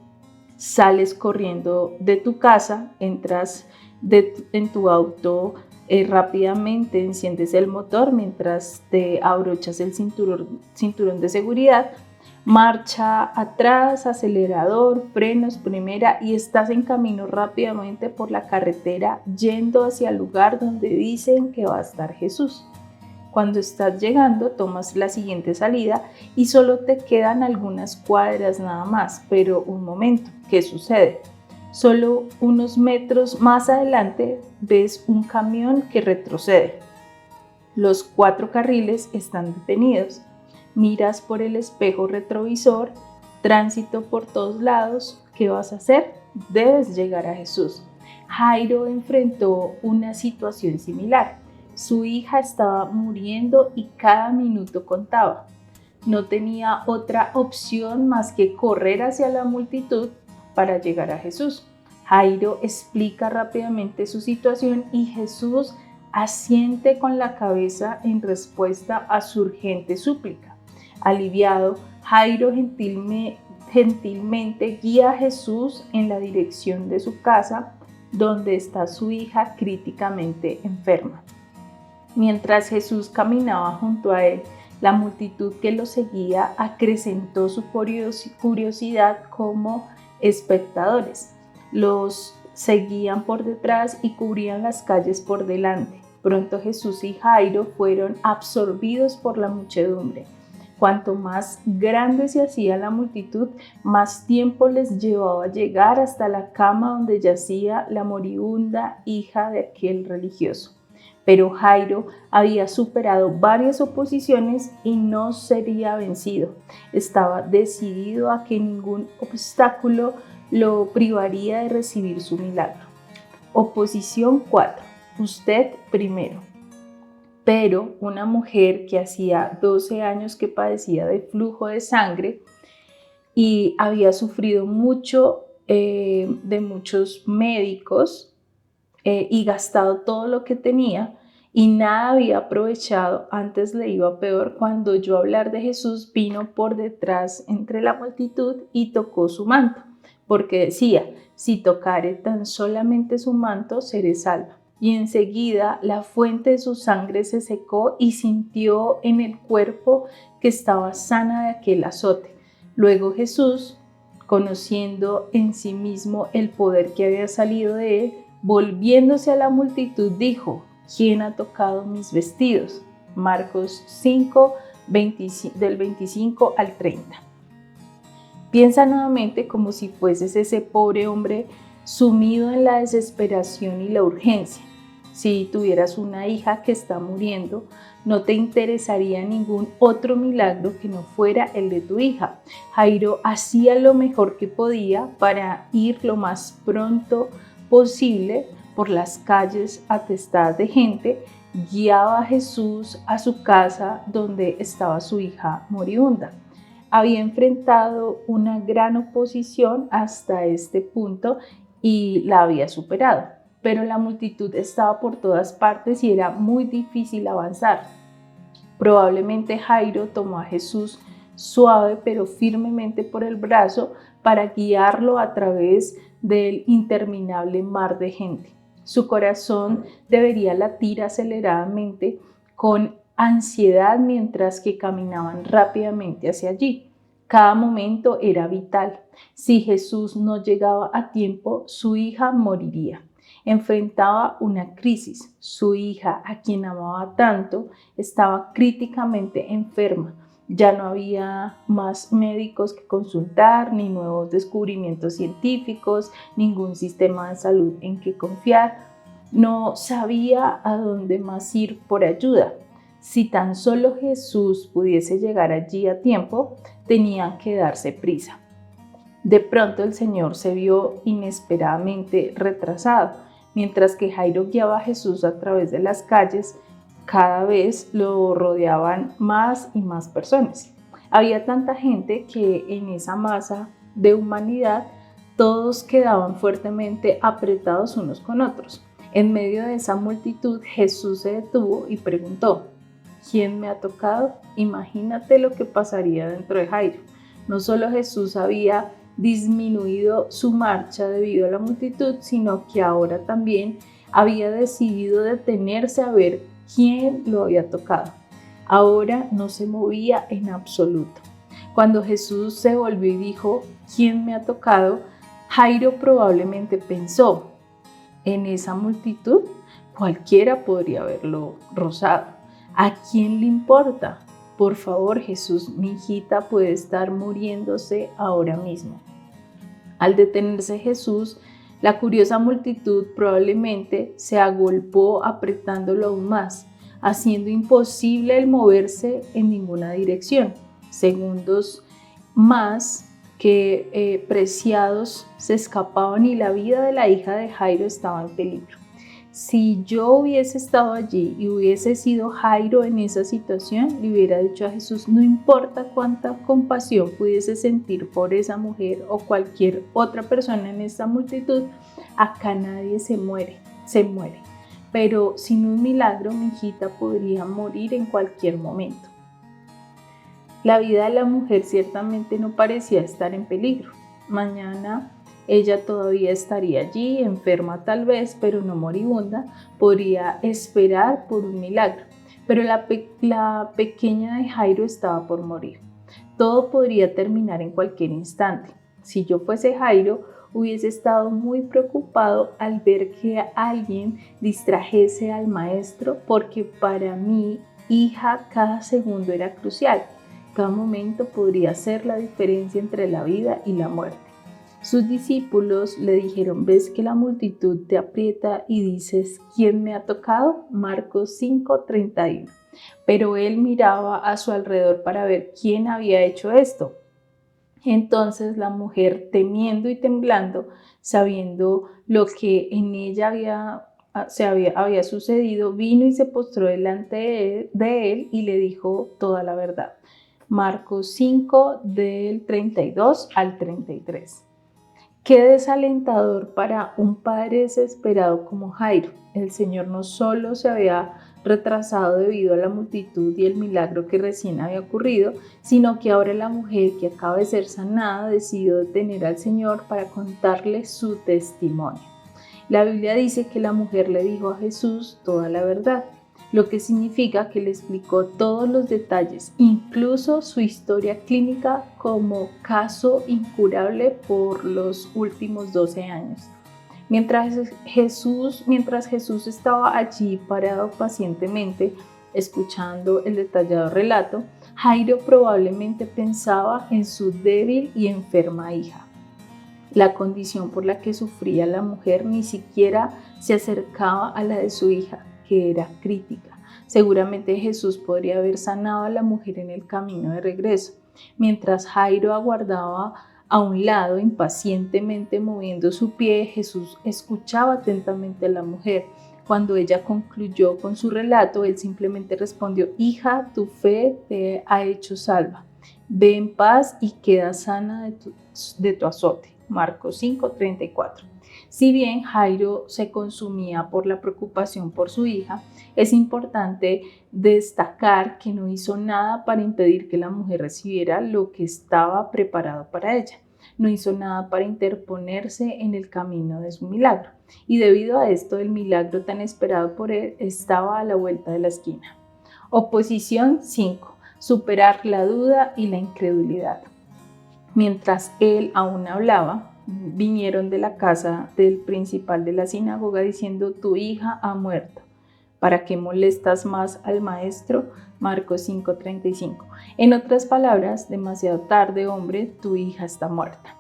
sales corriendo de tu casa, entras en tu auto rápidamente, enciendes el motor mientras te abrochas el cinturón de seguridad, marcha atrás, acelerador, frenos, primera, y estás en camino rápidamente por la carretera yendo hacia el lugar donde dicen que va a estar Jesús. Cuando estás llegando, tomas la siguiente salida y solo te quedan algunas cuadras nada más, pero un momento, ¿qué sucede? Solo unos metros más adelante ves un camión que retrocede. Los 4 carriles están detenidos. Miras por el espejo retrovisor, tránsito por todos lados. ¿Qué vas a hacer? Debes llegar a Jesús. Jairo enfrentó una situación similar. Su hija estaba muriendo y cada minuto contaba. No tenía otra opción más que correr hacia la multitud para llegar a Jesús. Jairo explica rápidamente su situación y Jesús asiente con la cabeza en respuesta a su urgente súplica. Aliviado, Jairo gentilmente guía a Jesús en la dirección de su casa, donde está su hija críticamente enferma. Mientras Jesús caminaba junto a él, la multitud que lo seguía acrecentó su curiosidad como espectadores. Los seguían por detrás y cubrían las calles por delante. Pronto Jesús y Jairo fueron absorbidos por la muchedumbre. Cuanto más grande se hacía la multitud, más tiempo les llevaba llegar hasta la cama donde yacía la moribunda hija de aquel religioso. Pero Jairo había superado varias oposiciones y no sería vencido. Estaba decidido a que ningún obstáculo lo privaría de recibir su milagro. Oposición 4. Usted primero. Pero una mujer que hacía 12 años que padecía de flujo de sangre y había sufrido mucho de muchos médicos y gastado todo lo que tenía y nada había aprovechado, antes le iba peor. Cuando oyó hablar de Jesús, vino por detrás entre la multitud y tocó su manto, porque decía: si tocare tan solamente su manto, seré salva. Y enseguida la fuente de su sangre se secó y sintió en el cuerpo que estaba sana de aquel azote. Luego Jesús, conociendo en sí mismo el poder que había salido de él, volviéndose a la multitud, dijo: ¿quién ha tocado mis vestidos? Marcos 5, del 25 al 30. Piensa nuevamente como si fueses ese pobre hombre sumido en la desesperación y la urgencia. Si tuvieras una hija que está muriendo, no te interesaría ningún otro milagro que no fuera el de tu hija. Jairo hacía lo mejor que podía para ir lo más pronto posible por las calles atestadas de gente. Guiaba a Jesús a su casa donde estaba su hija moribunda. Había enfrentado una gran oposición hasta este punto y la había superado, pero la multitud estaba por todas partes y era muy difícil avanzar. Probablemente Jairo tomó a Jesús suave pero firmemente por el brazo para guiarlo a través del interminable mar de gente. Su corazón debería latir aceleradamente con ansiedad mientras que caminaban rápidamente hacia allí. Cada momento era vital. Si Jesús no llegaba a tiempo, su hija moriría. Enfrentaba una crisis. Su hija, a quien amaba tanto, estaba críticamente enferma. Ya no había más médicos que consultar, ni nuevos descubrimientos científicos, ningún sistema de salud en que confiar. No sabía a dónde más ir por ayuda. Si tan solo Jesús pudiese llegar allí a tiempo, tenía que darse prisa. De pronto el Señor se vio inesperadamente retrasado. Mientras que Jairo guiaba a Jesús a través de las calles, cada vez lo rodeaban más y más personas. Había tanta gente que en esa masa de humanidad todos quedaban fuertemente apretados unos con otros. En medio de esa multitud, Jesús se detuvo y preguntó: ¿quién me ha tocado? Imagínate lo que pasaría dentro de Jairo. No solo Jesús había disminuido su marcha debido a la multitud, sino que ahora también había decidido detenerse a ver quién lo había tocado. Ahora no se movía en absoluto. Cuando Jesús se volvió y dijo: ¿quién me ha tocado?, Jairo probablemente pensó: en esa multitud cualquiera podría haberlo rozado. ¿A quién le importa? Por favor, Jesús, mi hijita puede estar muriéndose ahora mismo. Al detenerse Jesús, la curiosa multitud probablemente se agolpó apretándolo aún más, haciendo imposible el moverse en ninguna dirección. Segundos más que preciados se escapaban y la vida de la hija de Jairo estaba en peligro. Si yo hubiese estado allí y hubiese sido Jairo en esa situación, le hubiera dicho a Jesús: no importa cuánta compasión pudiese sentir por esa mujer o cualquier otra persona en esta multitud, acá nadie se muere. Pero sin un milagro, mi hijita podría morir en cualquier momento. La vida de la mujer ciertamente no parecía estar en peligro. Mañana ella todavía estaría allí, enferma tal vez, pero no moribunda. Podría esperar por un milagro. Pero la pequeña de Jairo estaba por morir. Todo podría terminar en cualquier instante. Si yo fuese Jairo, hubiese estado muy preocupado al ver que alguien distrajese al maestro, porque para mi hija cada segundo era crucial. Cada momento podría hacer la diferencia entre la vida y la muerte. Sus discípulos le dijeron: ¿ves que la multitud te aprieta y dices: ¿quién me ha tocado? Marcos 5:31. Pero él miraba a su alrededor para ver quién había hecho esto. Entonces la mujer, temiendo y temblando, sabiendo lo que en ella había había sucedido, vino y se postró delante de él y le dijo toda la verdad. Marcos 5, del 32 al 33. Qué desalentador para un padre desesperado como Jairo. El Señor no solo se había retrasado debido a la multitud y el milagro que recién había ocurrido, sino que ahora la mujer que acaba de ser sanada decidió detener al Señor para contarle su testimonio. La Biblia dice que la mujer le dijo a Jesús toda la verdad, lo que significa que le explicó todos los detalles, incluso su historia clínica como caso incurable por los últimos 12 años. Mientras Jesús estaba allí parado pacientemente, escuchando el detallado relato, Jairo probablemente pensaba en su débil y enferma hija. La condición por la que sufría la mujer ni siquiera se acercaba a la de su hija, que era crítica. Seguramente Jesús podría haber sanado a la mujer en el camino de regreso. Mientras Jairo aguardaba a un lado, impacientemente moviendo su pie, Jesús escuchaba atentamente a la mujer. Cuando ella concluyó con su relato, él simplemente respondió: hija, tu fe te ha hecho salva. Ve en paz y queda sana de tu azote. Marcos 5:34. Si bien Jairo se consumía por la preocupación por su hija, es importante destacar que no hizo nada para impedir que la mujer recibiera lo que estaba preparado para ella. No hizo nada para interponerse en el camino de su milagro. Y debido a esto, el milagro tan esperado por él estaba a la vuelta de la esquina. Oposición 5. Superar la duda y la incredulidad. Mientras él aún hablaba, vinieron de la casa del principal de la sinagoga diciendo: tu hija ha muerto. ¿Para qué molestas más al maestro? Marcos 5:35. En otras palabras, demasiado tarde, hombre, tu hija está muerta.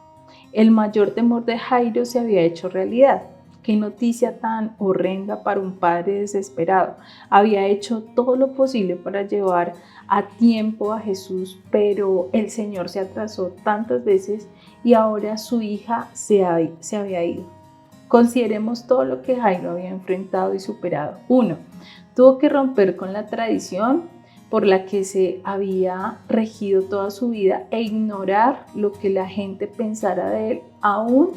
El mayor temor de Jairo se había hecho realidad. Qué noticia tan horrenda para un padre desesperado. Había hecho todo lo posible para llevar a tiempo a Jesús, pero el Señor se atrasó tantas veces y ahora su hija se había ido. Consideremos todo lo que Jairo había enfrentado y superado. 1. Tuvo que romper con la tradición por la que se había regido toda su vida e ignorar lo que la gente pensara de él, aún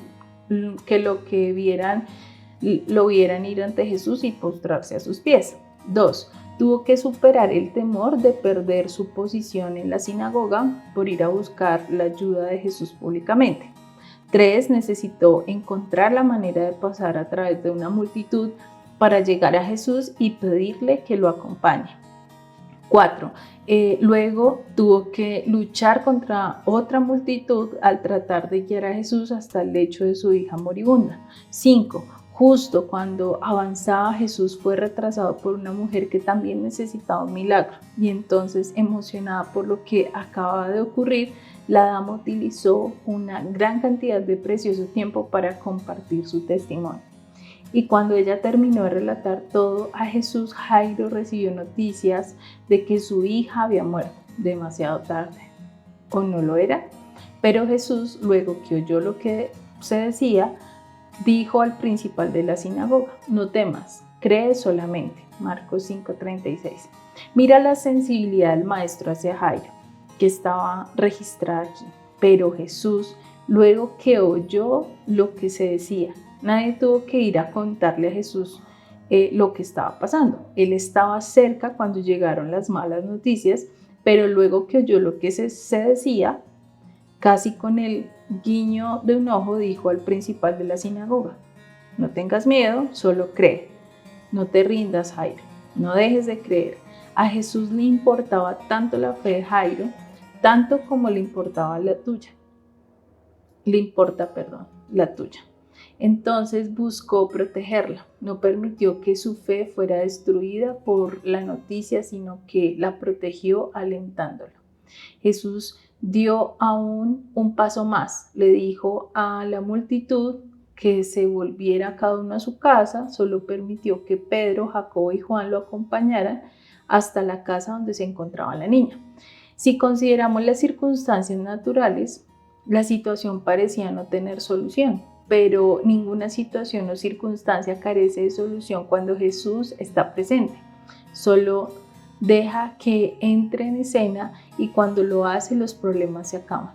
que lo vieran ir ante Jesús y postrarse a sus pies. 2. Tuvo que superar el temor de perder su posición en la sinagoga por ir a buscar la ayuda de Jesús públicamente. 3. Necesitó encontrar la manera de pasar a través de una multitud para llegar a Jesús y pedirle que lo acompañe. 4. Luego tuvo que luchar contra otra multitud al tratar de guiar a Jesús hasta el lecho de su hija moribunda. 5. Justo cuando avanzaba, Jesús fue retrasado por una mujer que también necesitaba un milagro. Y entonces, emocionada por lo que acababa de ocurrir, la dama utilizó una gran cantidad de precioso tiempo para compartir su testimonio. Y cuando ella terminó de relatar todo a Jesús, Jairo recibió noticias de que su hija había muerto demasiado tarde. ¿O no lo era? Pero Jesús, luego que oyó lo que se decía, dijo al principal de la sinagoga: no temas, cree solamente. Marcos 5:36. Mira la sensibilidad del maestro hacia Jairo, que estaba registrada aquí. Pero Jesús, luego que oyó lo que se decía, nadie tuvo que ir a contarle a Jesús lo que estaba pasando. Él estaba cerca cuando llegaron las malas noticias, pero luego que oyó lo que se decía, casi con el guiño de un ojo, dijo al principal de la sinagoga: no tengas miedo, solo cree. No te rindas, Jairo, no dejes de creer. A Jesús le importaba tanto la fe de Jairo, tanto como le importaba la tuya. La tuya. Entonces buscó protegerla, no permitió que su fe fuera destruida por la noticia, sino que la protegió alentándola. Jesús dio aún un paso más, le dijo a la multitud que se volviera cada uno a su casa, solo permitió que Pedro, Jacobo y Juan lo acompañaran hasta la casa donde se encontraba la niña. Si consideramos las circunstancias naturales, la situación parecía no tener solución. pero ninguna situación o circunstancia carece de solución cuando Jesús está presente. Solo deja que entre en escena y cuando lo hace los problemas se acaban.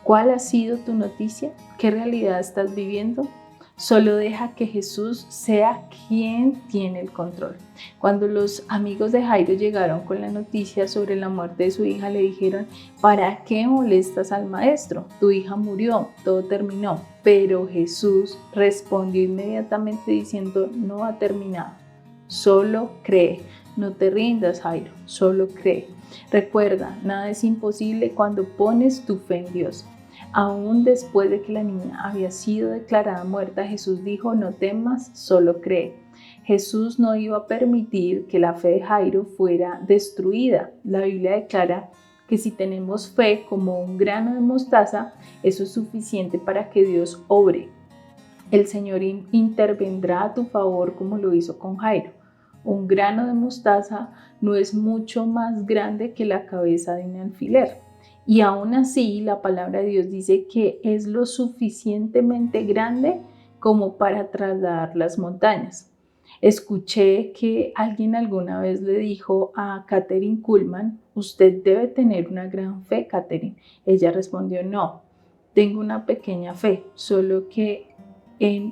¿Cuál ha sido tu noticia? ¿Qué realidad estás viviendo? Solo deja que Jesús sea quien tiene el control. Cuando los amigos de Jairo llegaron con la noticia sobre la muerte de su hija, le dijeron: ¿para qué molestas al maestro? Tu hija murió, todo terminó. Pero Jesús respondió inmediatamente diciendo: no ha terminado, solo cree. No te rindas, Jairo, solo cree. Recuerda, nada es imposible cuando pones tu fe en Dios. Aún después de que la niña había sido declarada muerta, Jesús dijo: no temas, solo cree. Jesús no iba a permitir que la fe de Jairo fuera destruida. La Biblia declara que si tenemos fe como un grano de mostaza, eso es suficiente para que Dios obre. El Señor intervendrá a tu favor como lo hizo con Jairo. Un grano de mostaza no es mucho más grande que la cabeza de un alfiler. Y aún así, la palabra de Dios dice que es lo suficientemente grande como para trasladar las montañas. Escuché que alguien alguna vez le dijo a Kathryn Kuhlman: usted debe tener una gran fe, Kathryn. Ella respondió: no, tengo una pequeña fe, solo que es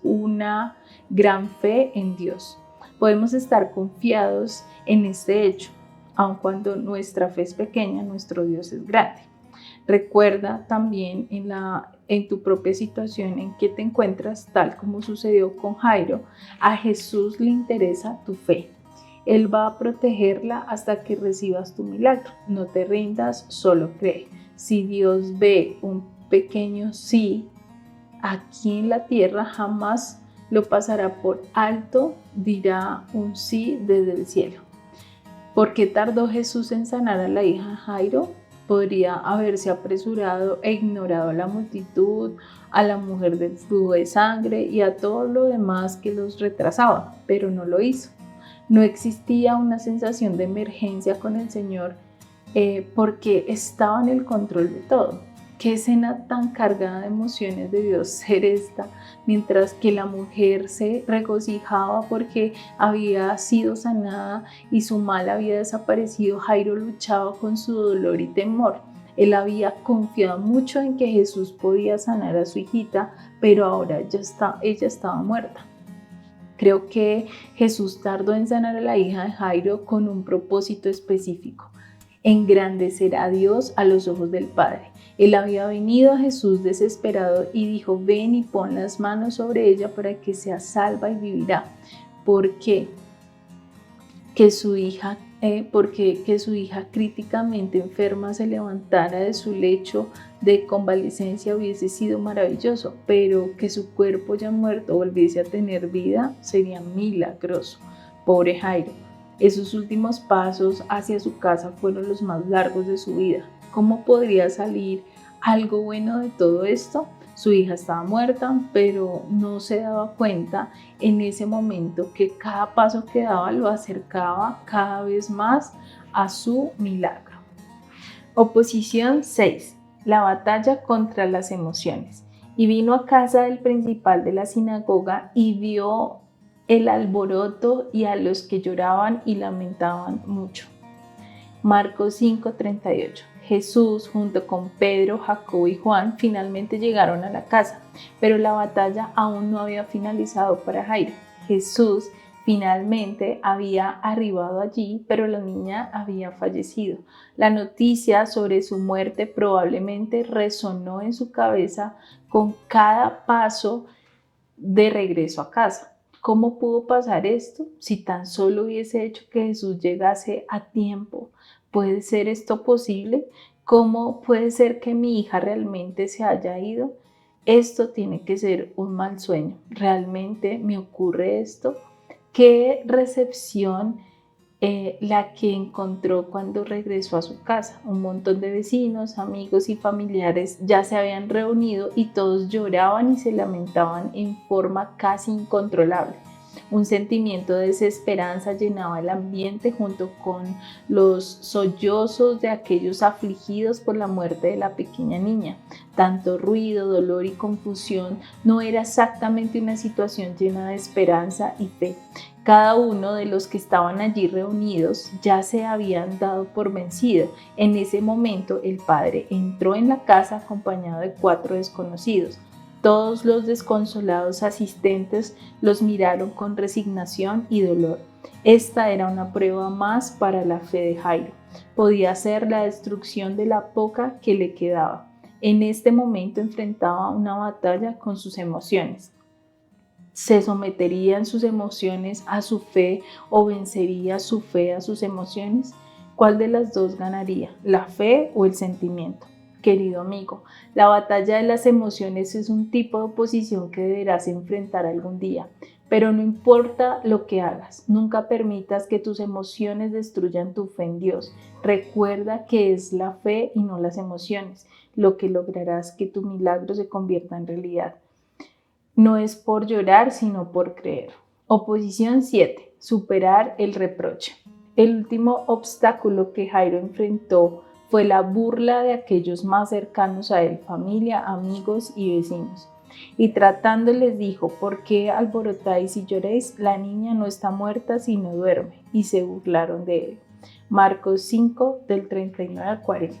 una gran fe en Dios. Podemos estar confiados en este hecho. Aun cuando nuestra fe es pequeña, nuestro Dios es grande. Recuerda también en tu propia situación en que te encuentras, tal como sucedió con Jairo, a Jesús le interesa tu fe. Él va a protegerla hasta que recibas tu milagro. No te rindas, solo cree. Si Dios ve un pequeño sí aquí en la tierra, jamás lo pasará por alto, dirá un sí desde el cielo. ¿Por qué tardó Jesús en sanar a la hija de Jairo? Podría haberse apresurado e ignorado a la multitud, a la mujer del flujo de sangre y a todo lo demás que los retrasaba, pero no lo hizo. No existía una sensación de emergencia con el Señor porque estaba en el control de todo. ¿Qué escena tan cargada de emociones debió ser esta? Mientras que la mujer se regocijaba porque había sido sanada y su mal había desaparecido, Jairo luchaba con su dolor y temor. Él había confiado mucho en que Jesús podía sanar a su hijita, pero ahora ella estaba muerta. Creo que Jesús tardó en sanar a la hija de Jairo con un propósito específico: engrandecer a Dios a los ojos del Padre. Él había venido a Jesús desesperado y dijo: ven y pon las manos sobre ella para que sea salva y vivirá. ¿Por qué? Porque que su hija críticamente enferma se levantara de su lecho de convalecencia hubiese sido maravilloso, pero que su cuerpo ya muerto volviese a tener vida sería milagroso. Pobre Jairo. Esos últimos pasos hacia su casa fueron los más largos de su vida. ¿Cómo podría salir algo bueno de todo esto? Su hija estaba muerta, pero no se daba cuenta en ese momento que cada paso que daba lo acercaba cada vez más a su milagro. Oposición 6. La batalla contra las emociones. Y vino a casa del principal de la sinagoga y vio el alboroto y a los que lloraban y lamentaban mucho. Marcos 5:38. Jesús, junto con Pedro, Jacobo y Juan, finalmente llegaron a la casa, pero la batalla aún no había finalizado para Jairo. Jesús finalmente había arribado allí, pero la niña había fallecido. La noticia sobre su muerte probablemente resonó en su cabeza con cada paso de regreso a casa. ¿Cómo pudo pasar esto? Si tan solo hubiese hecho que Jesús llegase a tiempo. ¿Puede ser esto posible? ¿Cómo puede ser que mi hija realmente se haya ido? Esto tiene que ser un mal sueño. ¿Realmente me ocurre esto? ¿Qué recepción la que encontró cuando regresó a su casa? Un montón de vecinos, amigos y familiares ya se habían reunido y todos lloraban y se lamentaban en forma casi incontrolable. Un sentimiento de desesperanza llenaba el ambiente junto con los sollozos de aquellos afligidos por la muerte de la pequeña niña. Tanto ruido, dolor y confusión no era exactamente una situación llena de esperanza y fe. Cada uno de los que estaban allí reunidos ya se habían dado por vencido. En ese momento el padre entró en la casa acompañado de 4 desconocidos. Todos los desconsolados asistentes los miraron con resignación y dolor. Esta era una prueba más para la fe de Jairo. Podía ser la destrucción de la poca que le quedaba. En este momento enfrentaba una batalla con sus emociones. ¿Se someterían sus emociones a su fe o vencería su fe a sus emociones? ¿Cuál de las dos ganaría, la fe o el sentimiento? Querido amigo, la batalla de las emociones es un tipo de oposición que deberás enfrentar algún día, pero no importa lo que hagas, nunca permitas que tus emociones destruyan tu fe en Dios. Recuerda que es la fe y no las emociones lo que lograrás que tu milagro se convierta en realidad. No es por llorar, sino por creer. Oposición 7. Superar el reproche. El último obstáculo que Jairo enfrentó fue la burla de aquellos más cercanos a él, familia, amigos y vecinos. Y tratando les dijo: ¿por qué alborotáis y lloréis? La niña no está muerta, sino duerme. Y se burlaron de él. Marcos 5, del 39 al 40.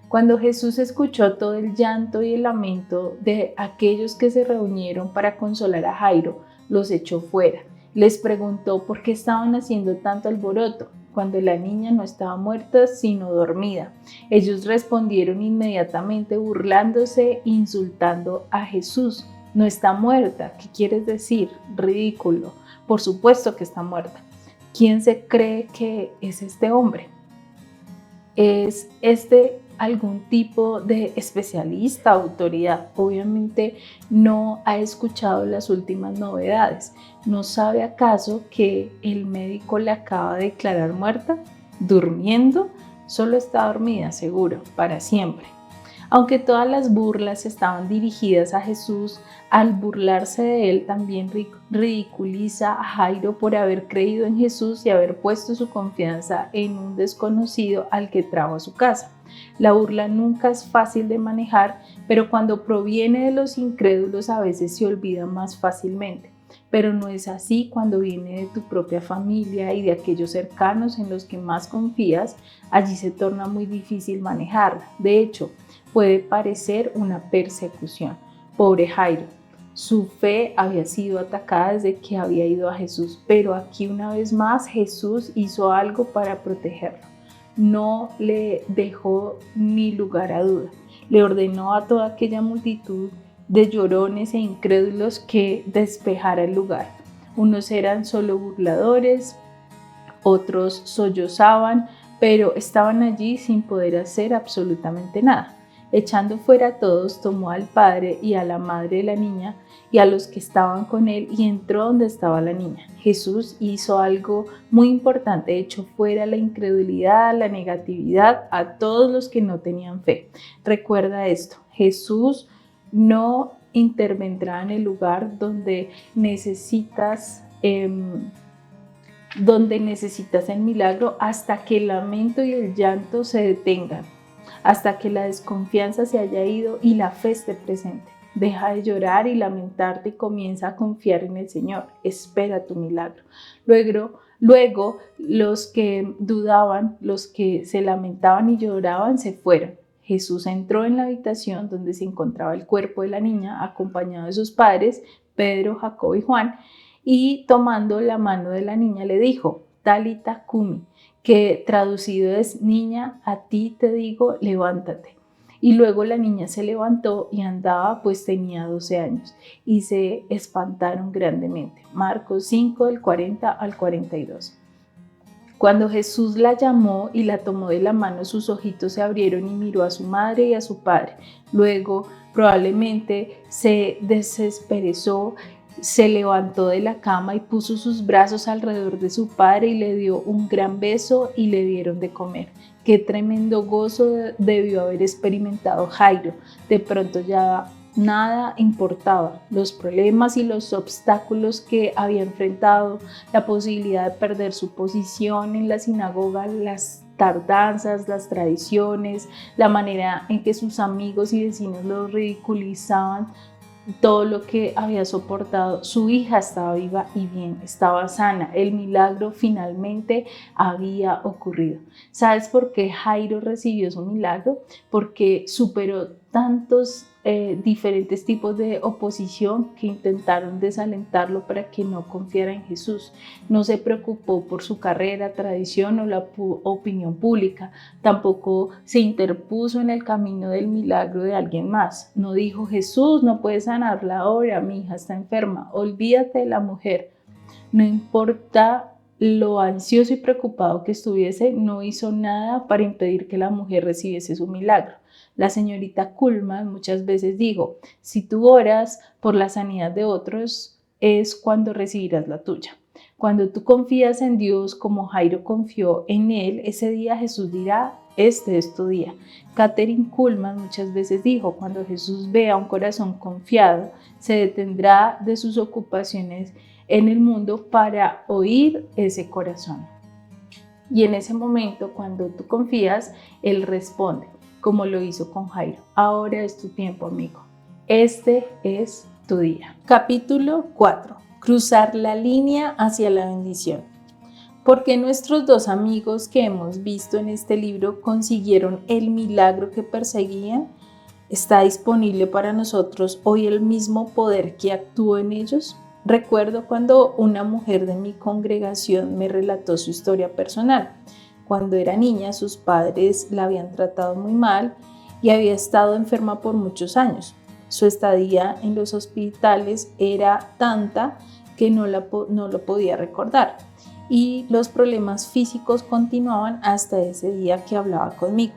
Cuando Jesús escuchó todo el llanto y el lamento de aquellos que se reunieron para consolar a Jairo, los echó fuera. Les preguntó por qué estaban haciendo tanto alboroto, cuando la niña no estaba muerta, sino dormida. Ellos respondieron inmediatamente burlándose e insultando a Jesús. No está muerta, ¿qué quieres decir? Ridículo. Por supuesto que está muerta. ¿Quién se cree que es este hombre? ¿Es este algún tipo de especialista, autoridad? Obviamente no ha escuchado las últimas novedades. ¿No sabe acaso que el médico la acaba de declarar muerta? ¿Durmiendo? Solo está dormida, seguro, para siempre. Aunque todas las burlas estaban dirigidas a Jesús, al burlarse de él también ridiculiza a Jairo por haber creído en Jesús y haber puesto su confianza en un desconocido al que trajo a su casa. La burla nunca es fácil de manejar, pero cuando proviene de los incrédulos a veces se olvida más fácilmente. Pero no es así cuando viene de tu propia familia y de aquellos cercanos en los que más confías. Allí se torna muy difícil manejarla. De hecho, puede parecer una persecución. Pobre Jairo, su fe había sido atacada desde que había ido a Jesús, pero aquí una vez más Jesús hizo algo para protegerlo. No le dejó ni lugar a duda. Le ordenó a toda aquella multitud de llorones e incrédulos que despejara el lugar. Unos eran solo burladores, otros sollozaban, pero estaban allí sin poder hacer absolutamente nada. Echando fuera a todos, tomó al padre y a la madre de la niña y a los que estaban con él y entró donde estaba la niña. Jesús hizo algo muy importante, echó fuera la incredulidad, la negatividad, a todos los que no tenían fe. Recuerda esto: Jesús no intervendrá en el lugar donde necesitas el milagro hasta que el lamento y el llanto se detengan, hasta que la desconfianza se haya ido y la fe esté presente. Deja de llorar y lamentarte y comienza a confiar en el Señor. Espera tu milagro. Luego los que dudaban, los que se lamentaban y lloraban, se fueron. Jesús entró en la habitación donde se encontraba el cuerpo de la niña, acompañado de sus padres, Pedro, Jacobo y Juan, y tomando la mano de la niña le dijo: Talita cumi, que traducido es: niña, a ti te digo, levántate. Y luego la niña se levantó y andaba, pues tenía 12 años, y se espantaron grandemente. Marcos 5, del 40 al 42. Cuando Jesús la llamó y la tomó de la mano, sus ojitos se abrieron y miró a su madre y a su padre. Luego, probablemente se desesperó, se levantó de la cama y puso sus brazos alrededor de su padre y le dio un gran beso y le dieron de comer. Qué tremendo gozo debió haber experimentado Jairo. De pronto ya Nada importaba, los problemas y los obstáculos que había enfrentado, la posibilidad de perder su posición en la sinagoga, las tardanzas, las tradiciones, la manera en que sus amigos y vecinos lo ridiculizaban, todo lo que había soportado. Su hija estaba viva y bien, estaba sana. El milagro finalmente había ocurrido. ¿Sabes por qué Jairo recibió su milagro? Porque superó tantos diferentes tipos de oposición que intentaron desalentarlo para que no confiara en Jesús. No se preocupó por su carrera, tradición o la opinión pública. Tampoco se interpuso en el camino del milagro de alguien más. No dijo: Jesús no puede sanarla ahora, mi hija está enferma, olvídate de la mujer. No importa lo ansioso y preocupado que estuviese, no hizo nada para impedir que la mujer recibiese su milagro. La señorita Kuhlman muchas veces dijo: si tú oras por la sanidad de otros, es cuando recibirás la tuya. Cuando tú confías en Dios como Jairo confió en Él, ese día Jesús dirá: este es tu día. Kathryn Kuhlman muchas veces dijo: cuando Jesús vea un corazón confiado, se detendrá de sus ocupaciones en el mundo para oír ese corazón. Y en ese momento, cuando tú confías, Él responde, como lo hizo con Jairo: ahora es tu tiempo, amigo. Este es tu día. Capítulo 4. Cruzar la línea hacia la bendición. Porque nuestros dos amigos que hemos visto en este libro consiguieron el milagro que perseguían, ¿está disponible para nosotros hoy el mismo poder que actuó en ellos? Recuerdo cuando una mujer de mi congregación me relató su historia personal. Cuando era niña, sus padres la habían tratado muy mal y había estado enferma por muchos años. Su estadía en los hospitales era tanta que no lo podía recordar, y los problemas físicos continuaban hasta ese día que hablaba conmigo.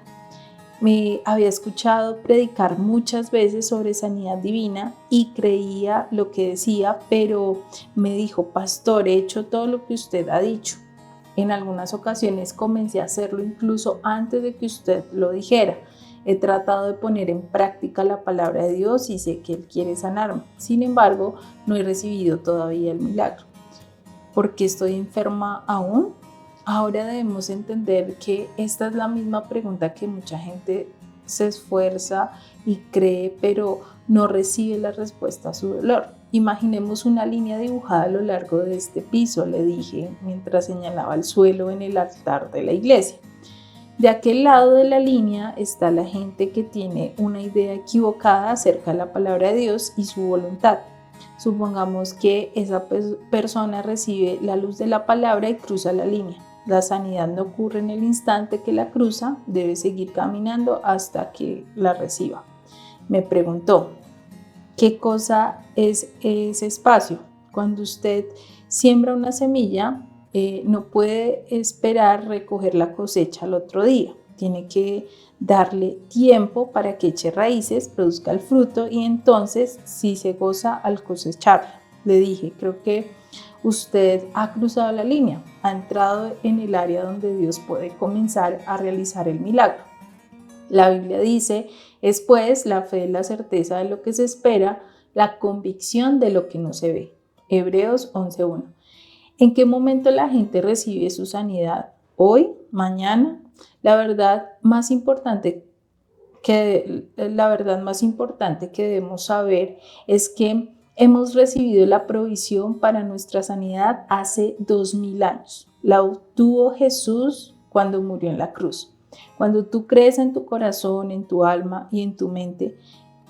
Me había escuchado predicar muchas veces sobre sanidad divina y creía lo que decía, pero me dijo: pastor, he hecho todo lo que usted ha dicho. En algunas ocasiones comencé a hacerlo incluso antes de que usted lo dijera. He tratado de poner en práctica la palabra de Dios y sé que Él quiere sanarme. Sin embargo, no he recibido todavía el milagro. ¿Por qué estoy enferma aún? Ahora debemos entender que esta es la misma pregunta que mucha gente se esfuerza y cree, pero no recibe la respuesta a su dolor. Imaginemos una línea dibujada a lo largo de este piso, le dije mientras señalaba el suelo en el altar de la iglesia. De aquel lado de la línea está la gente que tiene una idea equivocada acerca de la palabra de Dios y su voluntad. Supongamos que esa persona recibe la luz de la palabra y cruza la línea. La sanidad no ocurre en el instante que la cruza, debe seguir caminando hasta que la reciba. Me preguntó: ¿qué cosa es ese espacio? Cuando usted siembra una semilla, no puede esperar recoger la cosecha al otro día. Tiene que darle tiempo para que eche raíces, produzca el fruto y entonces sí se goza al cosecharla. Le dije: creo que usted ha cruzado la línea, ha entrado en el área donde Dios puede comenzar a realizar el milagro. La Biblia dice: es pues la fe, la certeza de lo que se espera, la convicción de lo que no se ve. Hebreos 11:1. ¿En qué momento la gente recibe su sanidad? ¿Hoy? ¿Mañana? La verdad más importante que debemos saber es que hemos recibido la provisión para nuestra sanidad hace 2000 años. La obtuvo Jesús cuando murió en la cruz. Cuando tú crees en tu corazón, en tu alma y en tu mente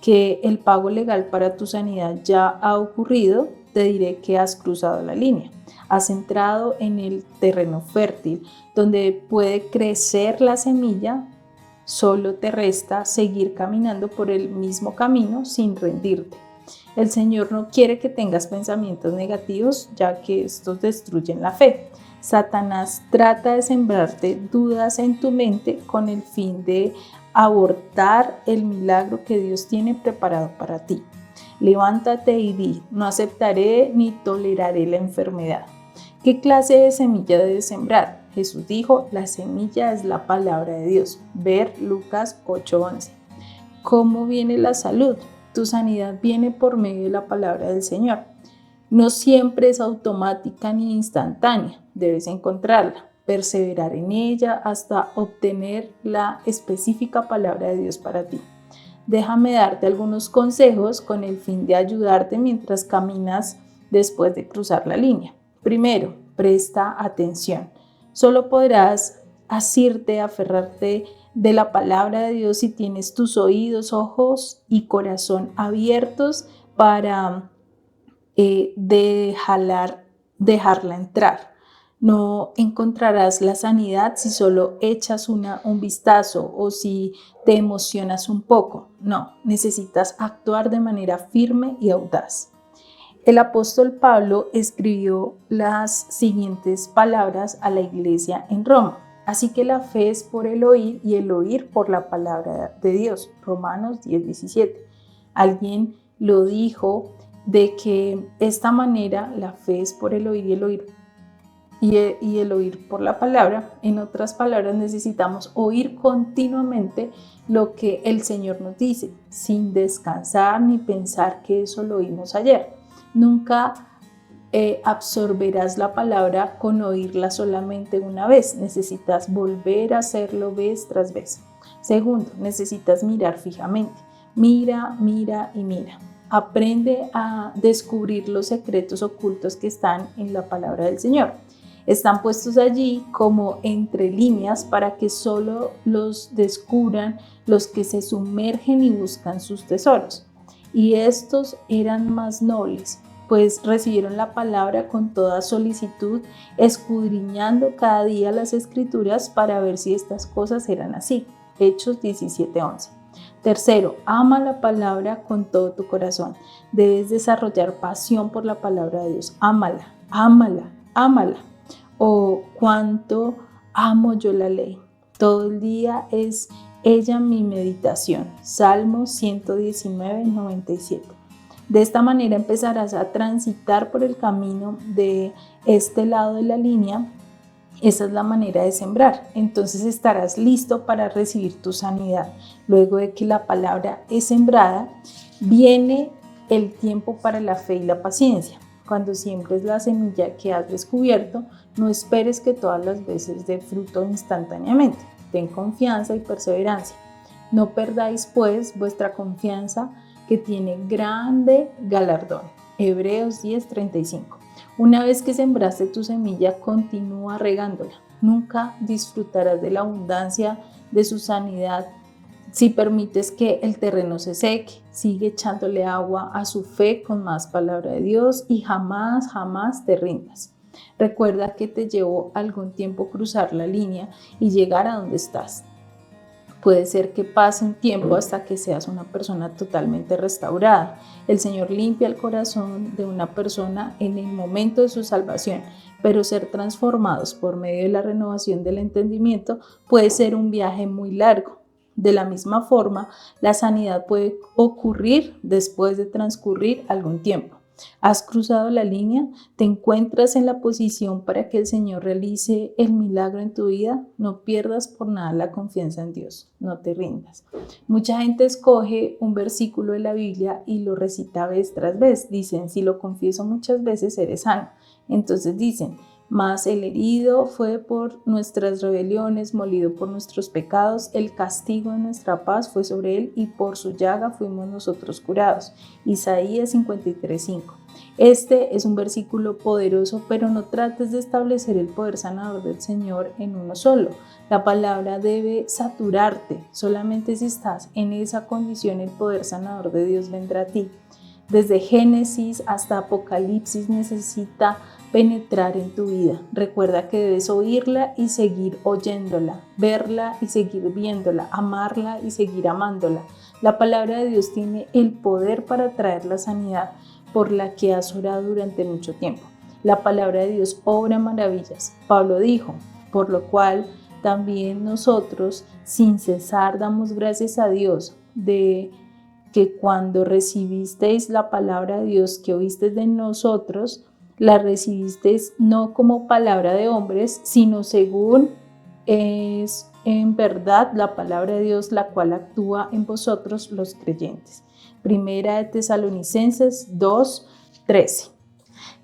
que el pago legal para tu sanidad ya ha ocurrido, te diré que has cruzado la línea. Has entrado en el terreno fértil donde puede crecer la semilla. Solo te resta seguir caminando por el mismo camino sin rendirte. El Señor no quiere que tengas pensamientos negativos, ya que estos destruyen la fe. Satanás trata de sembrarte dudas en tu mente con el fin de abortar el milagro que Dios tiene preparado para ti. Levántate y di: no aceptaré ni toleraré la enfermedad. ¿Qué clase de semilla debes sembrar? Jesús dijo: la semilla es la palabra de Dios. Ver Lucas 8:11. ¿Cómo viene la salud? Tu sanidad viene por medio de la palabra del Señor. No siempre es automática ni instantánea, debes encontrarla, perseverar en ella hasta obtener la específica palabra de Dios para ti. Déjame darte algunos consejos con el fin de ayudarte mientras caminas después de cruzar la línea. Primero, presta atención. Solo podrás asirte, aferrarte de la palabra de Dios si tienes tus oídos, ojos y corazón abiertos para dejarla entrar. No encontrarás la sanidad si solo echas un vistazo o si te emocionas un poco. No, necesitas actuar de manera firme y audaz. El apóstol Pablo escribió las siguientes palabras a la iglesia en Roma. Así que la fe es por el oír y el oír por la palabra de Dios. Romanos 10:17. Alguien lo dijo de que esta manera la fe es por el oír y el oír por la palabra. En otras palabras, necesitamos oír continuamente lo que el Señor nos dice, sin descansar ni pensar que eso lo oímos ayer. Nunca absorberás la palabra con oírla solamente una vez. Necesitas volver a hacerlo vez tras vez. Segundo, necesitas mirar fijamente. Mira, mira y mira. Aprende a descubrir los secretos ocultos que están en la palabra del Señor. Están puestos allí como entre líneas para que solo los descubran los que se sumergen y buscan sus tesoros. Y estos eran más nobles, pues recibieron la palabra con toda solicitud, escudriñando cada día las escrituras para ver si estas cosas eran así. Hechos 17:11. Tercero, ama la palabra con todo tu corazón. Debes desarrollar pasión por la palabra de Dios. Ámala, ámala, ámala. O cuánto amo yo la ley. Todo el día es ella mi meditación. Salmo 119:97. De esta manera empezarás a transitar por el camino de este lado de la línea. Esa es la manera de sembrar. Entonces estarás listo para recibir tu sanidad. Luego de que la palabra es sembrada, viene el tiempo para la fe y la paciencia. Cuando siembres la semilla que has descubierto, no esperes que todas las veces dé fruto instantáneamente. Ten confianza y perseverancia. No perdáis pues vuestra confianza, que tiene grande galardón. Hebreos 10:35. Una vez que sembraste tu semilla, continúa regándola. Nunca disfrutarás de la abundancia de su sanidad si permites que el terreno se seque. Sigue echándole agua a su fe con más palabra de Dios y jamás, jamás te rindas. Recuerda que te llevó algún tiempo cruzar la línea y llegar a donde estás. Puede ser que pase un tiempo hasta que seas una persona totalmente restaurada. El Señor limpia el corazón de una persona en el momento de su salvación, pero ser transformados por medio de la renovación del entendimiento puede ser un viaje muy largo. De la misma forma, la sanidad puede ocurrir después de transcurrir algún tiempo. ¿Has cruzado la línea? ¿Te encuentras en la posición para que el Señor realice el milagro en tu vida? No pierdas por nada la confianza en Dios. No te rindas. Mucha gente escoge un versículo de la Biblia y lo recita vez tras vez. Dicen, si lo confieso muchas veces, seré sano. Entonces dicen, mas el herido fue por nuestras rebeliones, molido por nuestros pecados, el castigo de nuestra paz fue sobre él y por su llaga fuimos nosotros curados. Isaías 53:5. Este es un versículo poderoso, pero no trates de establecer el poder sanador del Señor en uno solo. La palabra debe saturarte. Solamente si estás en esa condición, el poder sanador de Dios vendrá a ti. Desde Génesis hasta Apocalipsis necesita penetrar en tu vida. Recuerda que debes oírla y seguir oyéndola, verla y seguir viéndola, amarla y seguir amándola. La palabra de Dios tiene el poder para traer la sanidad por la que has orado durante mucho tiempo. La palabra de Dios obra maravillas. Pablo dijo, por lo cual también nosotros sin cesar damos gracias a Dios de que cuando recibisteis la palabra de Dios que oísteis de nosotros, la recibisteis no como palabra de hombres, sino según es en verdad la palabra de Dios, la cual actúa en vosotros los creyentes. Primera de Tesalonicenses 2:13.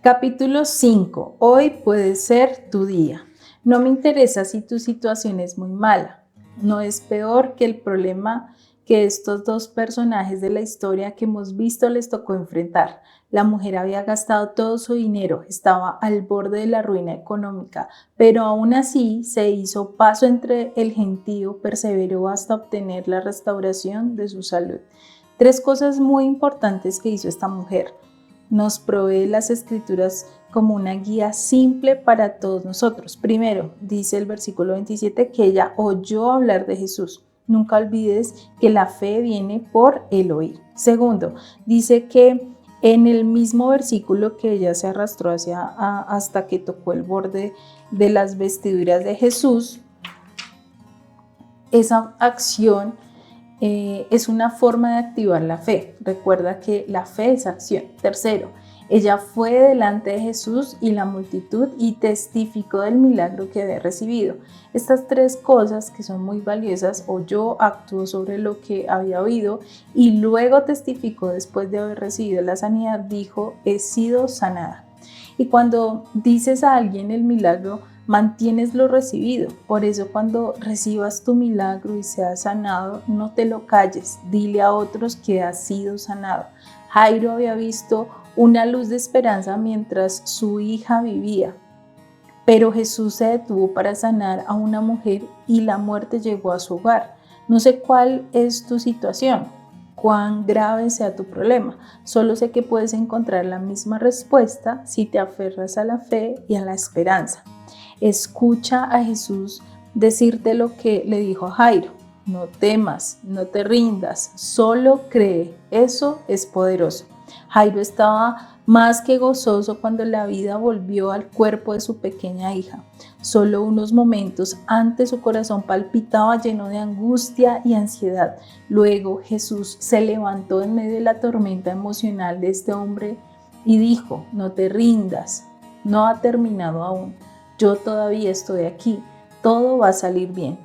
Capítulo 5. Hoy puede ser tu día. No me interesa si tu situación es muy mala. No es peor que el problema que estos dos personajes de la historia que hemos visto les tocó enfrentar. La mujer había gastado todo su dinero, estaba al borde de la ruina económica, pero aún así se hizo paso entre el gentío, perseveró hasta obtener la restauración de su salud. Tres cosas muy importantes que hizo esta mujer. Nos provee las Escrituras como una guía simple para todos nosotros. Primero, dice el versículo 27 que ella oyó hablar de Jesús. Nunca olvides que la fe viene por el oír. Segundo, dice que en el mismo versículo que ella se arrastró hasta que tocó el borde de las vestiduras de Jesús, esa acción es una forma de activar la fe. Recuerda que la fe es acción. Tercero, ella fue delante de Jesús y la multitud y testificó del milagro que había recibido. Estas tres cosas que son muy valiosas, oyó, actuó sobre lo que había oído y luego testificó después de haber recibido la sanidad, dijo, he sido sanada. Y cuando dices a alguien el milagro, mantienes lo recibido. Por eso cuando recibas tu milagro y seas sanado, no te lo calles, dile a otros que has sido sanado. Jairo había visto una luz de esperanza mientras su hija vivía, pero Jesús se detuvo para sanar a una mujer y la muerte llegó a su hogar. No sé cuál es tu situación, cuán grave sea tu problema. Solo sé que puedes encontrar la misma respuesta si te aferras a la fe y a la esperanza. Escucha a Jesús decirte lo que le dijo a Jairo. No temas, no te rindas, solo cree. Eso es poderoso. Jairo estaba más que gozoso cuando la vida volvió al cuerpo de su pequeña hija. Solo unos momentos antes su corazón palpitaba lleno de angustia y ansiedad. Luego Jesús se levantó en medio de la tormenta emocional de este hombre y dijo, no te rindas, no ha terminado aún. Yo todavía estoy aquí, todo va a salir bien.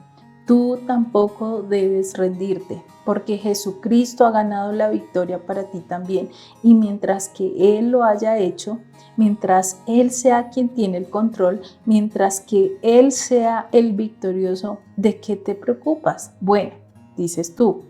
Tú tampoco debes rendirte, porque Jesucristo ha ganado la victoria para ti también. Y mientras que Él lo haya hecho, mientras Él sea quien tiene el control, mientras que Él sea el victorioso, ¿de qué te preocupas? Bueno, dices tú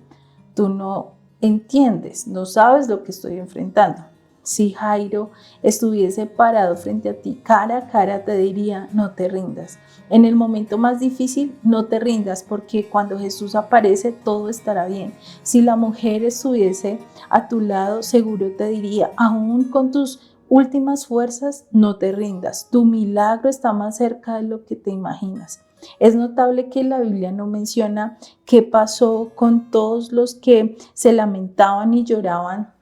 no entiendes, no sabes lo que estoy enfrentando. Si Jairo estuviese parado frente a ti cara a cara, te diría, no te rindas. En el momento más difícil, no te rindas, porque cuando Jesús aparece, todo estará bien. Si la mujer estuviese a tu lado, seguro te diría, aún con tus últimas fuerzas, no te rindas. Tu milagro está más cerca de lo que te imaginas. Es notable que la Biblia no menciona qué pasó con todos los que se lamentaban y lloraban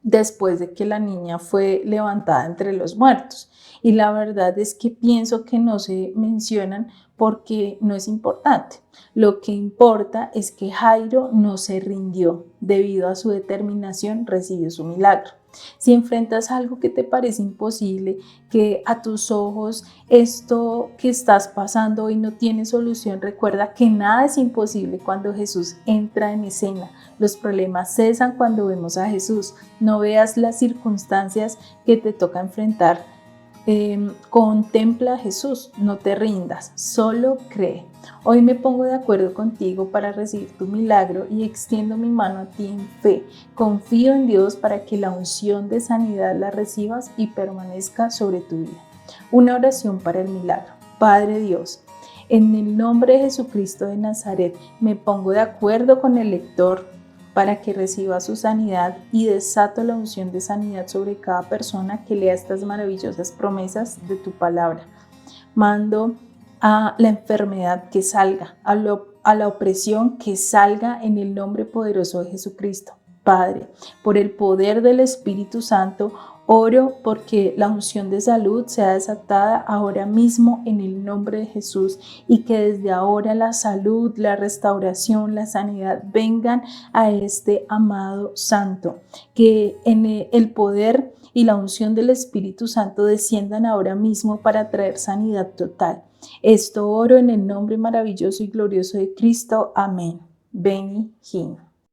después de que la niña fue levantada entre los muertos. Y la verdad es que pienso que no se mencionan porque no es importante. Lo que importa es que Jairo no se rindió. Debido a su determinación, recibió su milagro. Si enfrentas algo que te parece imposible, que a tus ojos esto que estás pasando hoy no tiene solución, recuerda que nada es imposible cuando Jesús entra en escena. Los problemas cesan cuando vemos a Jesús. No veas las circunstancias que te toca enfrentar. Contempla a Jesús, no te rindas, solo cree. Hoy me pongo de acuerdo contigo para recibir tu milagro y extiendo mi mano a ti en fe. Confío en Dios para que la unción de sanidad la recibas y permanezca sobre tu vida. Una oración para el milagro. Padre Dios, en el nombre de Jesucristo de Nazaret, me pongo de acuerdo con el lector para que reciba su sanidad y desato la unción de sanidad sobre cada persona que lea estas maravillosas promesas de tu palabra. Mando a la enfermedad que salga, a la opresión que salga en el nombre poderoso de Jesucristo. Padre, por el poder del Espíritu Santo, oro porque la unción de salud sea desatada ahora mismo en el nombre de Jesús y que desde ahora la salud, la restauración, la sanidad vengan a este amado santo. Que en el poder y la unción del Espíritu Santo desciendan ahora mismo para traer sanidad total. Esto oro en el nombre maravilloso y glorioso de Cristo. Amén. Beni Hinn.